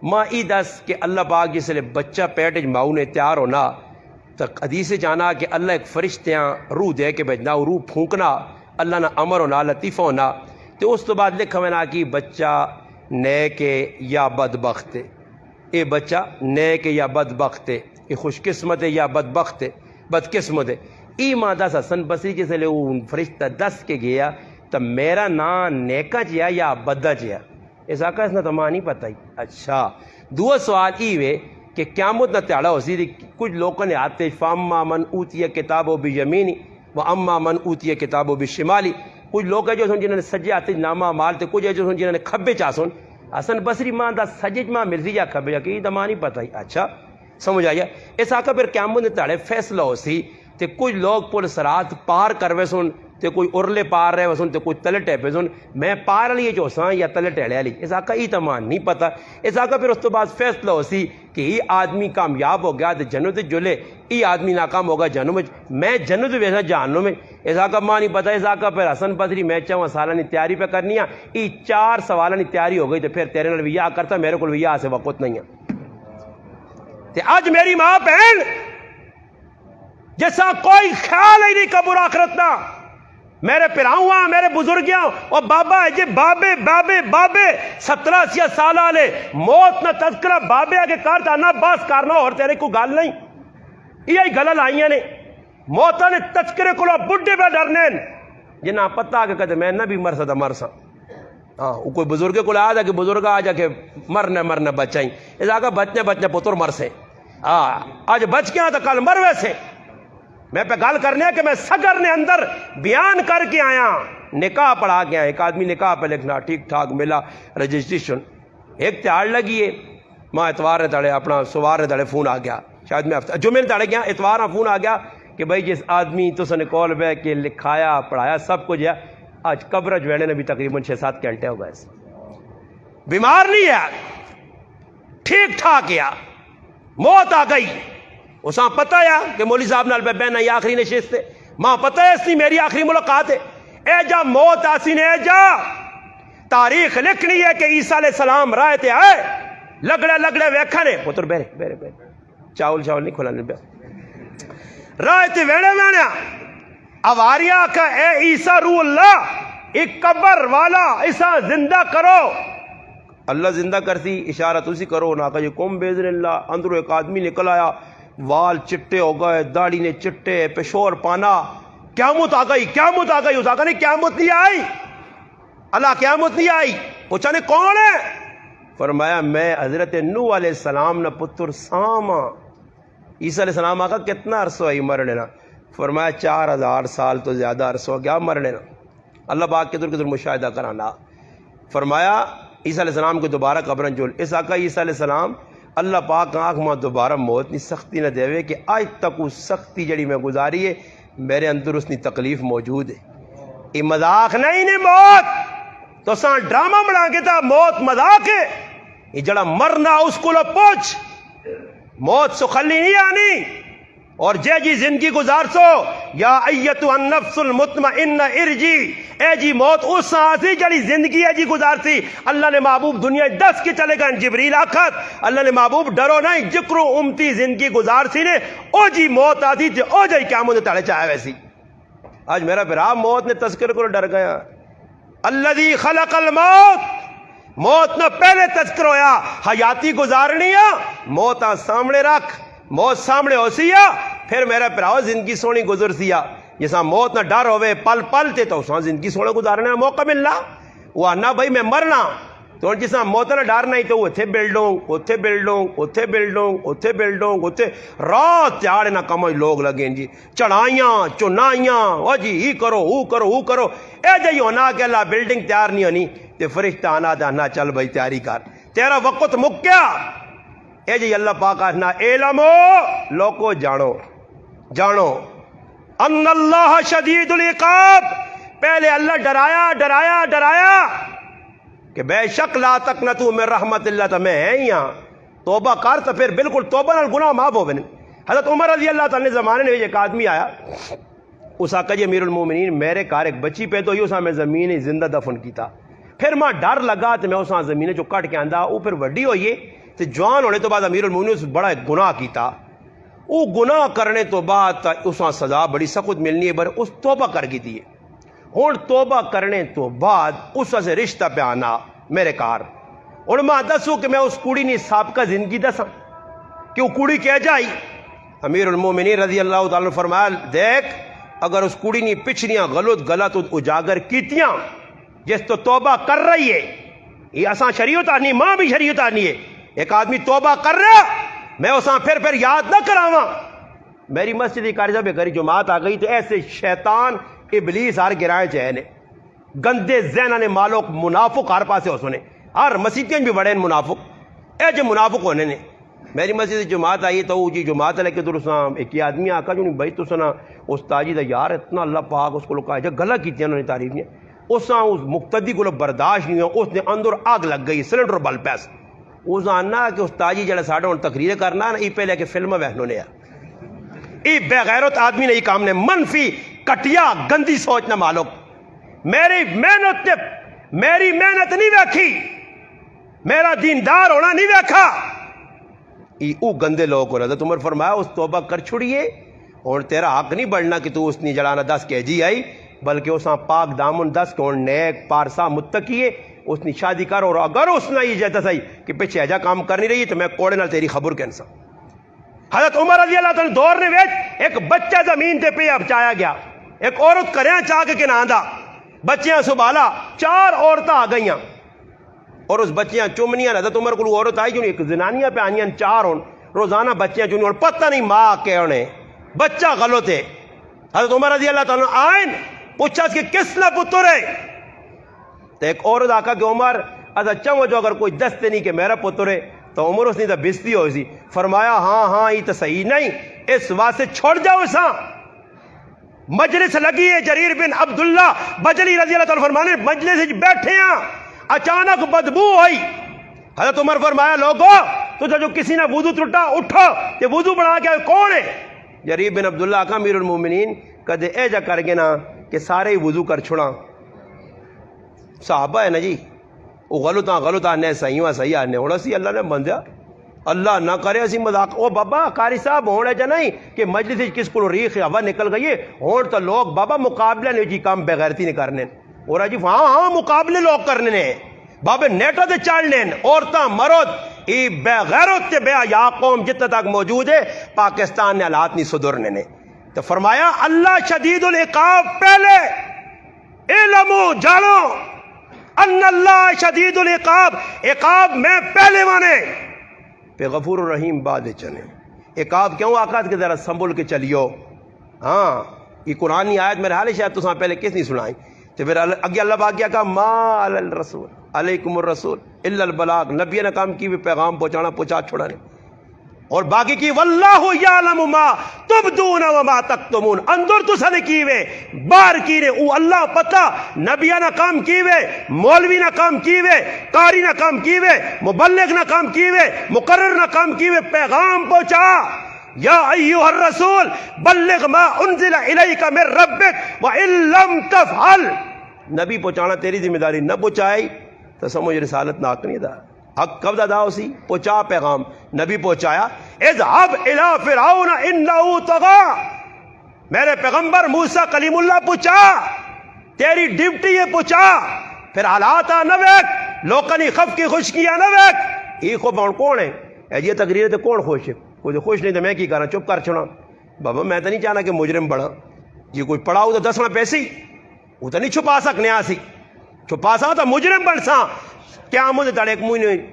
ماں ای دس کہ اللہ پاک جس لئے بچہ پیٹ ماؤں نے تیار ہونا تو حدیث جانا کہ اللہ ایک فرشتیاں روح دے کے بھیجنا روح پھونکنا اللہ نہ امر ہونا لطیفہ ہونا تو اس تو بعد لکھا میں نا کہ بچہ نیک یا بدبخت ہے اے بچہ نیک یا بدبخت ہے یہ خوش قسمت ہے یا بدبخت ہے بدقسمت ہے ای ماں دس حسن بصری جیسے لے وہ فرشتہ دس کے گیا تو میرا نام نیکا چیا یا بدہ چیا اس آقا اس نے تو ماں نہیں پتہ ہی اچھا دو سوال ای وے کہ قیامت نہ تیڑا ہو سی کچھ لوگوں نے آتے فاما من اوتی کتابو بیمینی و اما من اوتی کتابو بشمالی کچھ لوگ ہے جو سن جنہوں نے سجے آتے نامہ مال تے کچھ ہے جو سن جنہوں نے کھبے چاہ سن حسن بصری ماں دا سجج ماں مرضی یا کھبے جا کہ یہ ماں نہیں پتہ ہی اچھا سمجھ آیا اس آقا پھر قیامت نے تیڑے فیصلہ ہو سی تے کچھ لوگ پل سرات پار کروے سن تے کوئی ارلے پار رہے سن تے کوئی تلے ٹیپے سن میں پار لیے جو ساں یا تلے ٹیڑے لی اس آقا ای تمان نہیں پتہ اس آقا پھر اس تو بعد فیصلہ ہو سی کہ یہ آدمی کامیاب ہو گیا تے جنت جلے ای آدمی ناکام ہوگا جہنم میں جنت ویسا جہنم میں اس آقا ماں نہیں پتہ اس آقا پھر حسن بصری میں چاہوں سالہ تیاری پہ کرنی ہے ای 4 سوالہ تیاری ہو گئی تو پھر تیرے نال ویا کرتا میرے کو ویا سے وقت نہیں ہے تے اج میری ماں بہن جیسا کوئی خیال ہی نہیں قبر آخرت نہ، میرے پراؤں میرے بزرگیاں اور بابا ہے جی بابے بابے بابے 17 سال والے موت نہ تذکرہ بابے آگے کرتا نہ بس کرنا اور تیرے کو گل نہیں، یہی گل لائیاں نے موتا نے تذکرے کو بڈھے پہ ڈرنے جنہ پتہ کہ کہتے میں نہ بھی مرسا تو مرسا، ہاں وہ کوئی بزرگ کو آ جا کہ بزرگ آ جا کہ مرنا بچائی اس آگا بچنے پتر مرسے، ہاں آج بچ گیا تو کل مر ویسے۔ میں پہ گل کرنے کہ میں سگر نے اندر بیان کر کے آیا، نکاح پڑھا کے آیا، ایک آدمی نکاح پہ لکھنا ٹھیک ٹھاک ملا رجسٹریشن، ایک تہاڑ لگی ہے ماں اتوار نے تڑے اپنا سوار نے تڑے فون آ گیا، شاید میں جمعے نے تڑے گیا اتوار نے فون آ گیا کہ بھائی جس آدمی تو نے کال بے کے لکھایا پڑھایا سب کچھ ہے، آج قبر جوینے نے بھی تقریباً 6-7 گھنٹے ہو گئے، بیمار نہیں ہے ٹھیک ٹھاک ہے، موت آ گئی اساں پتہ ہے کہ مولوی صاحب نال پہ بہن یہ آخری نشست ہے، ماں پتہ ہے اس کی میری آخری ملاقات ہے، اے جا موت آسی نے اے جا تاریخ لکھنی ہے کہ عیسیٰ علیہ السلام رائے تے آئے لگڑے ویکھنے پتر بیرے چاول نہیں کھلانے پہ رائے تے ویڑے اواریا کا اے عیسیٰ روح اللہ ایک قبر والا اسا زندہ کرو، اللہ زندہ کرتی اشارہ تسی کرو نہ کہ قوم بیزن اللہ، اندروں ایک آدمی نکل آیا وال چٹے ہو گئے داڑھی نے چٹے پشور پانا، قیامت آ گئی اس آقا نے قیامت نہیں آئی، اللہ قیامت نہیں آئی، پوچھا نے کون ہے؟ فرمایا میں حضرت نوح علیہ السلام نہ پتر ساما، عیسیٰ علیہ السلام آقا کتنا عرصہ ہوئی مرنے نا؟ فرمایا 4000 سال تو زیادہ عرصہ ہو گیا مرنے نا، اللہ پاک کدھر مشاہدہ کرانا، فرمایا عیسیٰ علیہ السلام کو دوبارہ قبرن جول، اس آقا عیسیٰ علیہ السلام اللہ پاک آنکھ ماں دوبارہ موت نہیں سختی نہ دے کہ آج تک اس سختی جڑی میں گزاری ہے میرے اندر اس نے تکلیف موجود ہے، یہ مذاق نہیں نے موت تو ساں ڈرامہ بنا کے تھا، موت مذاق ہے، یہ جڑا مرنا اس کو لو پوچھ، موت سو خلی نہیں آنی، اور جے جی زندگی گزار سو یا ایتو النفس المطمئنہ ارجی، اے جی موت اس سانسی جڑی زندگی ہے جی گزارتی، اللہ نے محبوب دنیا 10 کے چلے گئے جبریل آخت اللہ نے محبوب ڈرو نہیں جکرو امتی زندگی گزار سی نے او جی موت آتی تھی او جی قیامت نے تڑے چاہے ویسی۔ آج میرا پھر موت نے تذکر کو ڈر گیا، الذی خلق الموت، موت نہ پہلے تذکر ہویا حیاتی گزارنی ہے، موت سامنے رکھ، موت سامنے ہو سیا پھر میرا پراؤ زندگی سونی گزر سیا، جیسا موت نہ ڈر ہوئے پل تے تو اساں زندگی سونے گزارنے کا موقع ملنا، وہ آنا بھائی میں مرنا تو جیسا موت نہ ڈر نہیں تو وہ اتھے بلڈوں رات تیاڑے نہ کمج لوگ لگیں جی چڑھائیاں چنائیاں او جی ہی کرو اے جی ہونا کہ اللہ بلڈنگ تیار نہیں ہونی تے فرشتہ آنا دانا چل بھائی تیاری کر تیرا وقت مک گیا، اے جی اللہ پاک آنا علمو لوکو جانو ان اللہ شدید العقاب، پہلے اللہ ڈرایا کہ بے شک لا تقنطوا من رحمت اللہ، تو میں ہے یہاں توبہ کر تو پھر بالکل توبہ نال گناہ معاف ہو بنے۔ حضرت عمر رضی اللہ تعالی زمانے میں ایک آدمی آیا، اس آقا جی امیر المومنین میرے کار ایک بچی پیدا ہوئی، اس میں زمین زندہ دفن کیتا، پھر ماں ڈر لگا تو میں اس زمین جو کٹ کے آندا وہ پھر وڈی ہوئی تو جوان ہونے تو بعد امیر المومنین اس بڑا ایک گناہ کیتا، وہ گناہ کرنے تو بعد اس سزا بڑی سخت ملنی ہے، پر اس توبہ کر کی تھی، ہوں توبہ کرنے تو بعد اس سے رشتہ پہ آنا میرے کار، ہوں میں دسوں کہ میں اس کڑی نے سابقہ زندگی دساں کہ وہ کڑی کہہ جائی، امیر المومنین رضی اللہ تعالیٰ نے فرمایا دیکھ اگر اس کڑی نے پچھلیاں غلط اجاگر کیتیاں جس تو توبہ کر رہی ہے، یہ اساں شریعت آنی ماں بھی شریعت آنی ہے، ایک آدمی توبہ کر رہا میں اساں پھر یاد نہ کراواں، میری مسجد قاری صاحب گھری جماعت آ گئی تو ایسے شیطان ابلیس ہر گرائے چاہے نے گندے ذہنہ نے مالوک منافق ہر پاسے ہو سنے، ہر مسجدیں بھی بڑے منافق، اے جو منافق ہونے نے میری مسجد جماعت آئی تو جی جماعت لے کے درساں ایک ہی آدمی آقا جو نہیں بھائی تو سنا استاجی دا یار اتنا اللہ پاک اس کو لکھا ہے جو غلط کی انہوں نے تعریف نہیں، اس مقتدی کو برداشت نہیں ہو، اس نے اندر آگ لگ گئی سلنڈر بل پیس، اس آنا کہ استاجی جڑا ساڑھا ہوں تقریر کرنا نا ای پہلے کہ فلم وہنوں نے ای بے غیرت آدمی نے ای کام نے منفی کٹیا گندی سوچنا مالک، میری محنت نہیں ویکھی، میرا دیندار ہونا نہیں ویکھا، او گندے لوگ کو حضرت عمر فرمایا اس توبہ کر چھڑیے اور تیرا حق نہیں بڑھنا کہ تو اس نے جڑانا 10 kg آئی بلکہ اس پاک دامن 10 کہ نیک پارسا متقی ہے اس نے شادی کر اور اگر اس نے یہ جاتا صحیح کہ پیچھے ایجا کام کرنی رہی تو میں کوڑے نال تیری خبر کینسا. حضرت عمر رضی اللہ تعالیٰ دور نے ویچ ایک بچہ زمین تے پہ بچایا گیا, ایک عورت کریاں چاہ کے ناندا بچیاں سبالا 4 عورتیں آ گئیاں اور اس بچیاں چمنیاں. حضرت عمر کو عورت آئی جو ایک زنانیاں پہ آنیاں 4 ہون روزانہ بچیاں چنی اور پتہ نہیں ماں کے انہیں بچہ غلط ہے. حضرت عمر رضی اللہ تعالیٰ آئین پوچھا کہ کس نہ پتر ہے تو ایک عورت آکا کہ عمر اچھا چاہوں جو اگر کوئی دستے نہیں کہ میرا پتر ہے تو عمر اس نے تو بستی ہوئی سی. فرمایا ہاں یہ تو صحیح نہیں, اس واسطے چھوڑ جاؤ اساں. مجلس لگی ہے جریر بن عبداللہ بجلی رضی اللہ تعالیٰ فرمانے مجلس بیٹھے ہیں اچانک بدبو ہوئی. حضرت عمر فرمایا لوگو تو جو کسی نے وضو ٹوٹا اٹھو کہ وضو بنا کے کون ہے؟ جریر بن عبداللہ کا امیر المومنین کدے اے جا کر گے نا کہ سارے ہی وضو کر چھڑا. صحابہ ہے نا جی وہ غلط آنے صحیح آنے ہونا سی اللہ نے بندیا اللہ نہ کرے اسی مذاق. او بابا قاری صاحب ہونے جا نہیں کہ مجلس کس کو ریخ ہوا نکل گئی ہے ہون تو لوگ بابا مقابلہ نہیں جی کام بغیرتی نہیں کرنے اور جی ہاں مقابلے لوگ کرنے نے بابے نیٹا دے چڑھنے عورتاں مرد ای بے غیرت تے بے حیا قوم جتنے تک موجود ہے پاکستان نے حالات نہیں سدھرنے نے. تو فرمایا اللہ شدید العقاب پہلے علمو جانو ان اللہ شدید العقاب عقاب میں پہلے مانے پہ غفور الرحیم بعد چنے. عقاب کیوں آقا کہ ذرا سنبھل کے چلیو. ہاں یہ قرآن آیت میرے حال شاید تو پہلے کس نہیں سنائی تو پھر اگے اللہ پاک کیا کہا ما علی الرسول علیکم الرسول الا البلاغ. نبی نے کام کی بھی پیغام پہنچا چھوڑانے اور باقی کی واللہ یعلم ما تبدون وما تکتمون. اندر تو سنے کیوے بار کینے او اللہ پتہ نبیہ نہ کام کیوے مولوی نہ کام کیوے قاری نہ کام کیوے مبلغ نہ کام کیوے مقرر نہ کام کیوے پیغام پہنچا. یا ایھا الرسول بلغ ما انزل الیک من ربک وان لم تفعل. نبی پہنچانا تیری ذمہ داری نہ پہنچائی تو سمجھ رسالت ناک نہیں دا. حق کب دا اسی پہنچا پیغام نبی پہنچایا. اذهب الى فرعون انه طغى. میرے پیغمبر موسیٰ کلیم اللہ پہنچا تیری ڈیوٹی یہ پہنچا. پھر حالات نہ ویک لوکانی خف کی خشکیاں نہ ویک. یہ خوب کون ہے یہ تقریر تے کون خوش ہے؟ کوئی خوش نہیں تو میں کی کرنا چپ کر چھوڑا. بابا میں تو نہیں چاہنا کہ مجرم بڑھا جی کوئی پڑھا ہو تو دسنا پیسی وہ تو نہیں چھپا سکنے آسی چھپا سا تو مجرم بن سا. کیا مجھے تڑے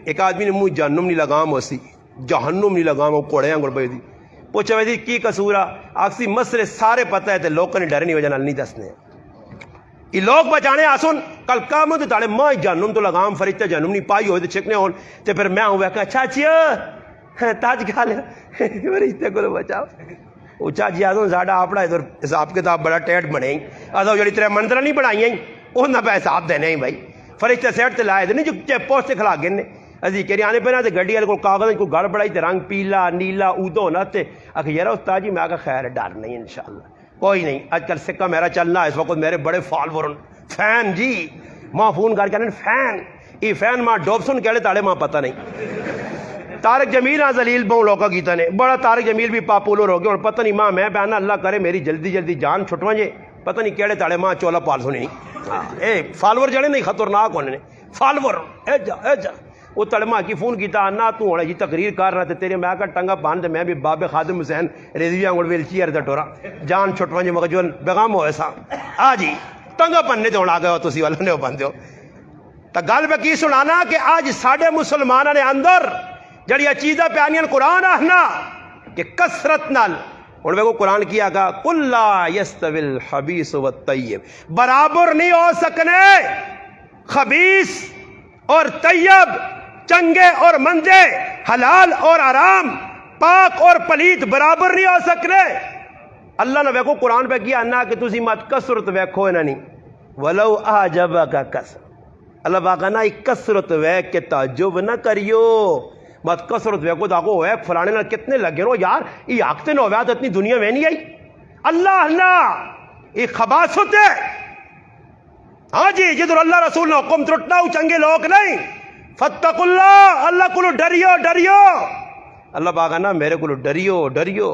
ایک آدمی نے منہ جہنم نہیں لگام ہو سی جہنم نہیں لگام ہو کوڑے ہیں گڑ دی پوچھا ویدی کی قصورا آکسی مسئلے سارے پتہ ہے تے لوگوں نے ڈر نہیں وجہ نہیں دسنے یہ لوگ بچانے آسن کل کا مجھے تڑے ماں جہنم تو لگام فرشتہ جہنم نہیں پائی ہوئے تے چھکنے ہون تے پھر میں ہوں کہ چاچیا تاج کھا لے فرشتے کو بچاؤ. وہ چاچی آسن زیادہ آپڑا ادھر حساب کتاب بڑا ٹیٹ بنے آدھا جڑی تیرے منظرہ نہیں بڑھائی ہیں انہوں نے حساب دینے بھائی فرشتے سیٹ تے لائے دے جو پوسٹ کھلا گنے ازی کہہ آنے پہ نا تے گڈی والے کو کاغذ کو گڑ بڑائی تے رنگ پیلا نیلا اودو ہونا تے آخر یار استاد جی میں آخر خیر ڈر نہیں انشاءاللہ کوئی نہیں. آج کل سکہ میرا چلنا اس وقت میرے بڑے فالور فین جی ماں فون کر کے فین یہ فین ماں ڈوبسن کہڑے تاڑے ماں پتہ نہیں. طارق جمیل آ زلیل بہوں لوکا کیتا نے بڑا طارق جمیل بھی پاپولر ہو گیا اور پتہ نہیں ماں میں بیانا اللہ کرے میری جلدی جان چھٹواں جے پتہ نہیں کہڑے تاڑے ماں چولا پال سنی نہیں اے فالور جڑے نہیں خطرناک ہونے نے فالور اے جا وہ تڑما کی فون کیتا نہ تو ہونا جی تقریر کر رہا تھے تیرے میں آکا ٹنگا پان دے میں بھی باب خادم حسین رضوی آنگوڑ ویل چیر دا ٹورا جان چھٹواں جی مغجول بیغام ہوئے سا آ جی ٹنگا پننے تے ہونا آگئے ہو تسی والا نے ہو بندے ہو. تا گل پہ کی سنانا کہ آج ساڑھے مسلمانہ نے اندر جڑی چیزہ پہ آنین قرآن آہنا کہ کسرت نال اور وہ قرآن کیا گا قُلْ لَا يَسْتَوِي الْخَبِيثُ وَالطَّيِّبُ. برابر نہیں ہو سکنے خبیث اور طیب چنگے اور مندے حلال اور حرام پاک اور پلیت برابر نہیں ہو سکنے. اللہ نے ویکو قرآن پہ کیا انا کہ تسی مت کسرت ویکھو انہاں نہیں ولو اعجبک کسرت. اللہ باقا نا کسرت ویک کے تعجب نہ کریو مت کسرت ویکو داکو ویک فلانے نال کتنے لگے رو یار یہ آکتے نہ ہویا تو اتنی دنیا میں نہیں آئی. اللہ یہ خباثت ہے. ہاں جی جدر اللہ رسول نے حکم ترٹنا چنگے لوگ نہیں فتقوا اللہ اللہ کو ڈریو اللہ پاک نا میرے کو ڈریو ڈریو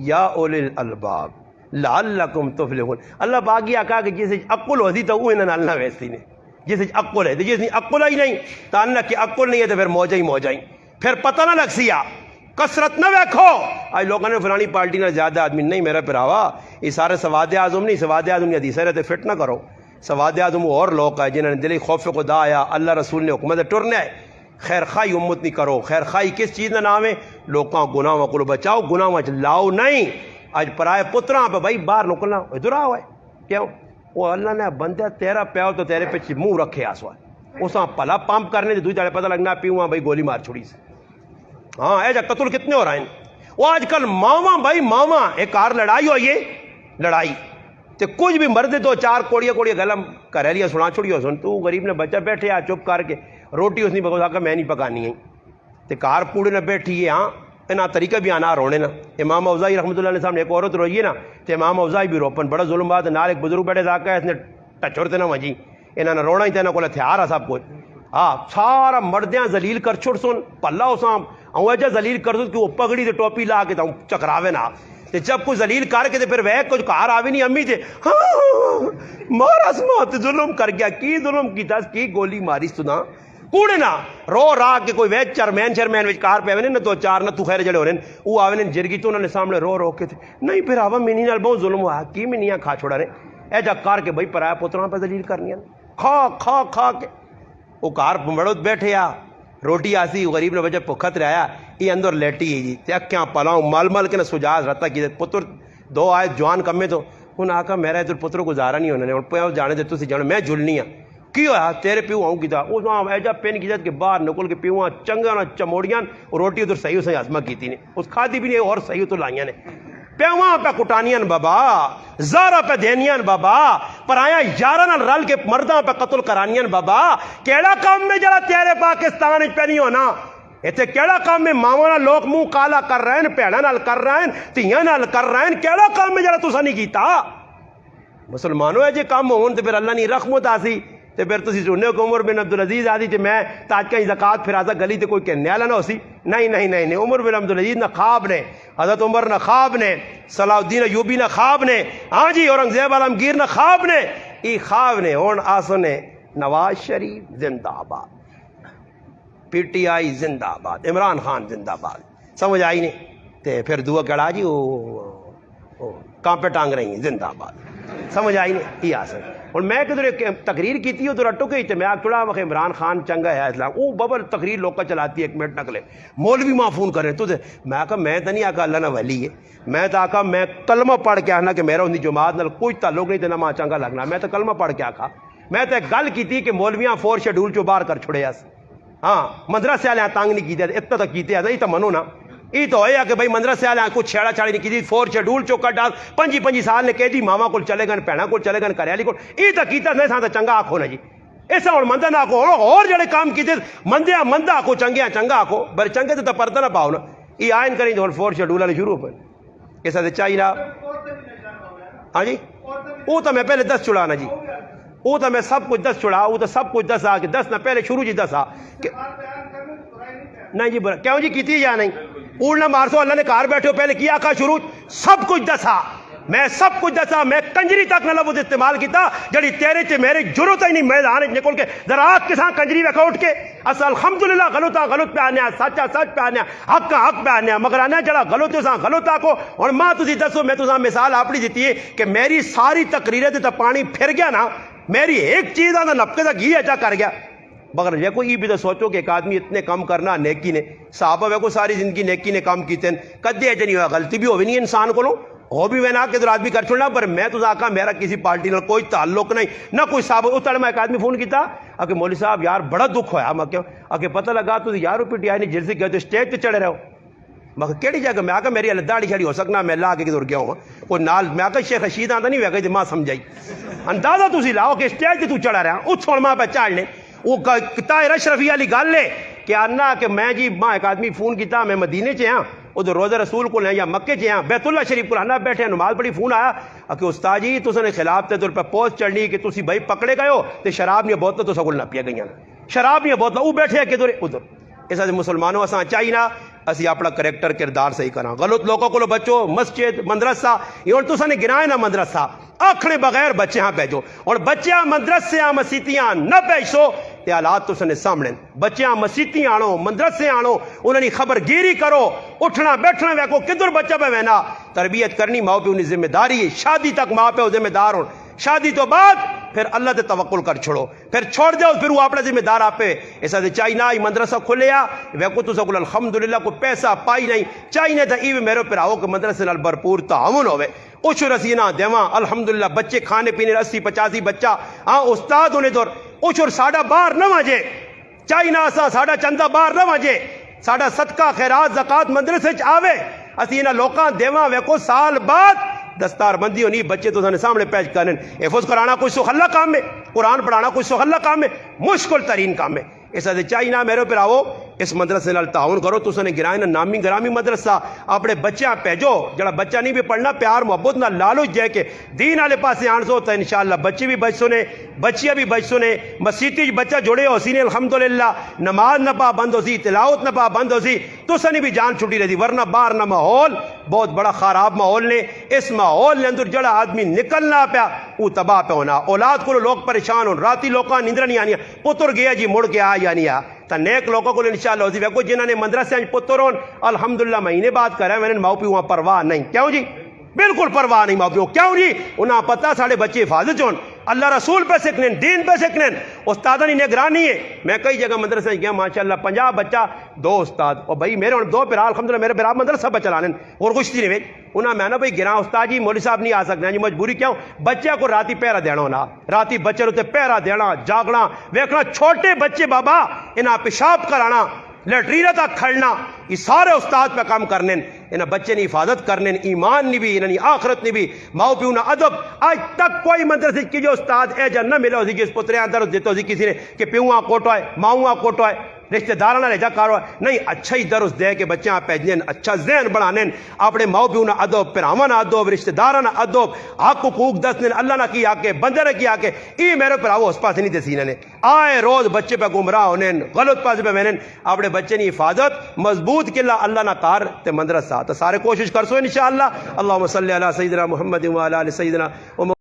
یا اولی الالباب لعلکم تفلحون. اللہ پاک یہ آکا کہ جسے عقل ہوتی تو وہ انہاں نہ ویستی نے جسے عقل ہے جس نہیں عقل ہی نہیں تو اللہ کی عقل نہیں ہے تو پھر موجہ ہی موجہ ہی پھر پتہ نہ لگ سیا کثرت نہ ویکھو. آج لوگوں نے فلانی پارٹی نہ زیادہ آدمی نہیں میرا پراوا یہ سارے سواد اعظم نہیں سواد اعظم حدیث رہتے فٹ نہ کرو. سواد اعظم وہ اور لوگ ہیں جنہوں نے دلی خوف خدا آیا اللہ رسول نے حکمت ٹرنے ہے. خیر خواہی امت نہیں کرو. خیر خواہی کس چیز کا نام ہے؟ لوگوں گناہوں کو بچاؤ گناہوں لاؤ نہیں. آج پرائے پتراں پہ بھائی باہر نکلنا ادھر آ ہے کیوں وہ اللہ نے بندہ تیرا پیاؤ تو تیرے پہ منہ رکھے آسوا اساں پلا پمپ کرنے سے دوسرے پتہ لگنا پیوں بھائی گولی مار چھوڑی سے. ہاں ایجا قتل کتنے ہو رہے ہیں وہ آج کل ماواں بھائی ماواں ایک کار لڑائی ہوئی ہے لڑائی تے کچھ بھی مرد دو چار کوڑیاں کوڑیاں گلم کریلیاں سنا چھوڑی ہو سن تو غریب نے بچہ بیٹھے آ چپ کر کے روٹی اس نہیں پکا کہ میں نہیں پکانی ہے تے کار پوڑے نہ بیٹھی ہے. ہاں انہاں طریقہ بھی آنا رونے نا. امام اوزائی رحمۃ اللہ علیہ سامنے ایک عورت روئی ہے نا تو امام اوزائی بھی روپن بڑا ظلم بات نال ایک بزرگ بیٹھے تھا کہ اس نے ٹچڑتے نہ وجی انہاں نے رونا ہی تھا نہ کول ہتھیار سب کچھ. ہاں سارا مردیاں ذلیل کر چھوڑ سن پلا اساں او ایجا ذلیل کر دو کہ وہ پگڑی تے ٹوپی لا کے تاں چکراوے نا تے جب کوئی ذلیل کر کے تے پھر وہ کچھ کار آوی نہیں امی تے ہاں مارا سمات ظلم کر گیا کی ظلم کیتا کی گولی ماری سنا کوڑے نا رو را کے کوئی ویچ چرمین شرمین وچ کار پہ نہ دو چار نہ تو خیر جڑے ہونے وہ آوے نے جرگی تو انہوں نے سامنے رو رو کے تھے نہیں پھر آوا منی نال بہت ظلم ہوا کی منیاں کھا چھوڑا نے اے جا کار کے بھائی پرایا پتراں پہ ذلیل کرنیاں کھا کھا کھا کے وہ کار بڑوت بیٹھے آ روٹی آسی غریب نے بچہ پکھت رہا یہ اندر لیٹی ہے جی تے اکھیاں پلاؤں مال مال کے نہ سجاز رہتا کی پتر دو آئے جوان کمے تو انہوں آکھا میرا ادھر پتر گزارا نہیں ہونے اور پہ جانے دے تسی جانے میں جھلنی ہاں کی ہوا تیرے پیو آؤں کیتا اس وہاں ایجا پین کی جات کے باہر نکل کے پیو چنگا نہ چموڑیاں روٹی ادھر صحیح سے ہضمہ کیتی نے اس کھادی بھی نہیں اور صحیح تو لائیاں نے پیواں پہ کٹانیاں بابا زارا پہ دینیاں بابا پرایا یارہ نال رل کے مرداں پہ قتل کرانیاں بابا کیڑا کام میں جڑا تیرے پاکستان پہ نہیں ہونا ایتھے کیڑا کام میں ماواں لوگ منہ کالا کر رہے ہیں بھیڑاں نال کر رہے ہیں تیاں نال کر رہے ہیں کیڑا کام میں جڑا تساں نہیں کیتا مسلمانوں ہے جے کام ہون تے پھر اللہ نہیں رحمت آسی تے پھر تسی سننے کو عمر بن عبدالعزیز آدھی تے میں تاج کا زکات پھر آزا گلی تے کوئی کہنے والا نہ ہوسی نہیں عمر بن عبدالعزیز نہ خواب نے حضرت عمر نہ خواب نے صلاح الدین ایوبی نہ خواب نے ہاں جی اورنگزیب عالمگیر نہ خواب نے ای خواب نے ہون آسو نے نواز شریف زندہ آباد پی ٹی آئی زندہ آباد عمران خان زندہ آباد سمجھ آئی نہیں تے پھر دعا کڑا جی وہ کہاں پہ ٹانگ رہی ہیں زندہ آباد سمجھ آئی نہیں یہ آسن اور میں کدھر ایک تقریر کی تھی ادھر اٹو گئی تھی میں چڑا وقت عمران خان چنگا ہے اسلام وہ ببل تقریر لوگ کا چلاتی ہے ایک منٹ نکلے مولوی ماں فون کرے تو میں آکا میں تو نہیں آکا اللہ نہ ولی ہے میں تو آکا میں کلمہ پڑھ کے آنا کہ میرا ان جماعت نال کوئی تعلق نہیں تھا ماں چنگا لگنا میں تو کلمہ پڑھ کے آکھا میں تو ایک گل کی تھی کہ مولویاں 4 شیڈول چو باہر کر چھڑے اس ہاں مدرسے والے تانگ نہیں کیتے اتنا تک کیتے یہ تو منو نا یہ تو ہے کہ بھائی مدرسے والے کچھ چھیڑا چھاڑی نہیں کی 4 شیڈول چوکا ڈال 5 سال نے کہہ دی ماما کو چلے گئے بھڑا کو چلے گئے کریالی کو یہ تو کیتا نہیں سا چنگا آکھو نا جی ایسا ہوں مندہ نہ آکھو اور جڑے کام کیتے مندیا مندہ آکھو چنگیا چنگا آکھو بر چنگے تو پردہ نہ پاؤ نا یہ آئین کریں جو 4 شیڈول والے شروع پر ایسا تو چاہیے ہاں جی وہ تو میں پہلے 10 چڑھانا جی وہ تو میں سب کچھ 10 چڑھا وہ تو سب کچھ 10 آ کے 10 نہ پہلے شروع جی 10 آ نہیں جی کیوں جی کیتی یا نہیں اڑنا مارسو اللہ نے کار بیٹھے ہو پہلے کیا کا شروع سب کچھ دسا میں سب کچھ دسا میں کنجری تک نہ لفظ استعمال کیتا جڑی تیرے تے میرے ضرورت ہی نہیں میدان نکل کے ذرا کے ساتھ کنجری وکھا اٹھ کے اصل الحمدللہ غلط پہ آنے سچا سچ پہ آنے حق کا حق پہ آنے مگر آنے جڑا غلط ہے غلط آکو اور ماں تسی دسو میں تساں مثال اپنی دیتی ہے کہ میری ساری تقریریں تے پانی پھر گیا نا میری ایک چیز آدھا نپکے تک ہی اچھا کر گیا مگر یہ کوئی بھی تو سوچو کہ ایک آدمی اتنے کام کرنا نیکی نے صحابہ وہ کو ساری زندگی نیکی نے کام کیتے ہیں کدے ایسے نہیں ہوا غلطی بھی ہوئی نہیں انسان کو ہو بھی میں نہ کہ آدمی کر چھوڑنا پر میں تو آکا میرا کسی پارٹی نہ کوئی تعلق نہیں نہ کوئی صحابہ اتر میں ایک آدمی فون کیتا کہ مولوی صاحب یار بڑا دکھ ہوا میں کہ پتہ لگا تو یار پی ٹی آئی نے جرسی گئے تو اسٹیج پہ چڑھے رہو میں کہڑی جگہ میں آکا میری داڑھی شاڑی ہو سکنا میں لا کے کدھر گیا ہوں کوئی نال میں آکا شیخ رشید آتا نہیں ہوئے کہ ماں سمجھائی اندازہ تسی لاؤ کہ اسٹیج پہ تو چڑھا رہا اس چھوڑ ماں پہ چاڑ لے وہ طاہر اشرفی والی گل ہے کہ آنا کہ میں جی ماں ایک آدمی فون کیتا میں مدینے چ ہاں ادھر روزہ رسول کو لیں یا مکے چ ہاں بیت اللہ شریف کو آنا بیٹھے نماز پڑھی فون آیا کہ استاد جی تس نے خلاف تے طور پہ پوسٹ چڑھنی کہ تسی بھائی پکڑے گئے ہو تے شراب نہیں بوتل تو سگل نہ پیا گئی شراب نہیں بوتل وہ بیٹھے کہ ادھر ایسا مسلمانوں اساں چاہیے نا اسی اپنا کریکٹر کردار صحیح کرا. غلط لوگوں کو بچو مسجد مدرسہ یہ ہوں تساں نے گرایا نہ مدرسہ آکھنے بغیر بچے ہاں بھیجو اور بچیاں مدرسیاں مسیتیاں نہ بھیجو تے حالات تو سنے سامنے بچیاں مسیتیاں آنو مدرسے آنو انہوں نے خبر گیری کرو اٹھنا بیٹھنا ویکو کدھر بچہ پہ وینا تربیت کرنی ماں پیو کی ذمہ داری ہے. شادی تک ماں پیو ذمہ دار ہوں شادی تو بعد پھر اللہ تے توکل کر چھوڑو پھر چھوڑ دو پھر وہ اپنا ذمہ دار آپ ایسا دے چاہی نہ مدرسہ کھلیا ویکو تو سکول الحمدللہ کو پیسہ پائی نہیں چاہیے تھا ایوے میرے پھر آؤ کہ مدرسے نال بھرپور تعاون ہوئے اچھو رسینہ دیواں الحمدللہ بچے کھانے پینے 80-85 بچہ ہاں استاد ہونے دور اچھو ساڑھا باہر نہ وجے چاہی نہ اسا ساڑھا چندہ باہر نہ وجے ساڑھا صدقہ خیرات زکات مدرسے آوے اسی انہاں لوکاں دیواں ویکو سال بعد دستار بندی ہونی بچے تو سامنے پیش کرنے حفظ کرانا کوئی سخلا کام ہے قرآن پڑھانا کوئی سخلا کام ہے مشکل ترین کام ہے. ایسا دے چاہیے نہ میرے پھر آؤ اس مدرسے نال تعاون کرو تو سنے گرائے نہ نامی گرامی مدرسہ اپنے بچیاں پیجو جڑا بچہ نہیں بھی پڑھنا پیار محبت نہ لالچ جائے کہ دین والے پاسے آن سو تو انشاءاللہ بچے بھی بچ سنے بچیاں بھی بچ سنے مسیتی بچہ جڑے ہو سی نے الحمدللہ نماز نہ پا بند ہو سی تلاوت نہ پا بند ہو سی تو سنی بھی جان چھٹی رہی ورنہ باہر نہ ماحول بہت بڑا خراب ماحول نے اس ماحول نے اندر جڑا آدمی نکلنا پیا وہ تباہ پہ ہونا اولاد کو لوگ پریشان ہو راتی لوکاں نیندر نہیں آنی پتر گیا جی مڑ کے آ یا نہیں آ تا نیک لوگوں کو انشاءاللہ ہوتی ویکو جنہوں نے مدرسے انج پتر ہون الحمدللہ مہینے بعد کر رہے ہیں میں نے ماؤ پیو وہاں پرواہ نہیں کیوں جی بالکل پرواہ نہیں ماؤ پیو کیوں جی انہاں پتہ ساڑھے بچے حفاظت ہون اللہ رسول پہ سکھنیں دین پہ سکھنیں استادہ نہیں نگرانی ہے. میں کئی جگہ مدرسے گیا ماشاءاللہ 50 بچہ 2 استاد اور بھائی میرے 2 پھر الحمدللہ میرے پھر آپ مدرسہ بچہ لانے اور کچھ نہیں ویچ انہاں میں نا بھائی گراں استاد جی مولوی صاحب نہیں آ سکتے جی مجبوری کیوں بچے کو راتی پہرا دینا ہونا راتی بچے ہوتے پہرا دینا جاگنا ویکھنا چھوٹے بچے بابا انہاں پیشاب کرانا لیٹرین تک کھڑنا یہ سارے استاد پہ کام کرنے انہاں بچے نے حفاظت کرنے ایمان نہیں بھی انہاں آخرت نہیں بھی ماؤ پیو نہ ادب آج تک کوئی مدرسے کی جو استاد اے جن نہ ملا ہوسی جس پتریاں درس دیتا ہوسی کسی نے کہ پیواں کوٹو ہے ماؤں کوٹو ہے رشتہ داراں نال ایجا کارو نہیں اچھا ہی درس دے کے بچیاں پیجن اچھا ذہن بڑھانے اپنے ماؤ پیو نہ ادب پراواں نہ ادب رشتہ داراں نہ ادب حق حقوق دسنے اللہ نہ کی آکے بندے نہ کی آکے ای میرے پراو اس پاس نہیں دسینے نے آئے روز بچے پہ گمراہ ہونے غلط پاس پہ وینن اپنے بچے نے حفاظت مضبوط کلا اللہ نہ کار تے مدرسہ تو سارے کوشش کرسو انشاءاللہ. اللہم صلی علی سیدنا محمد و علی آل سیدنا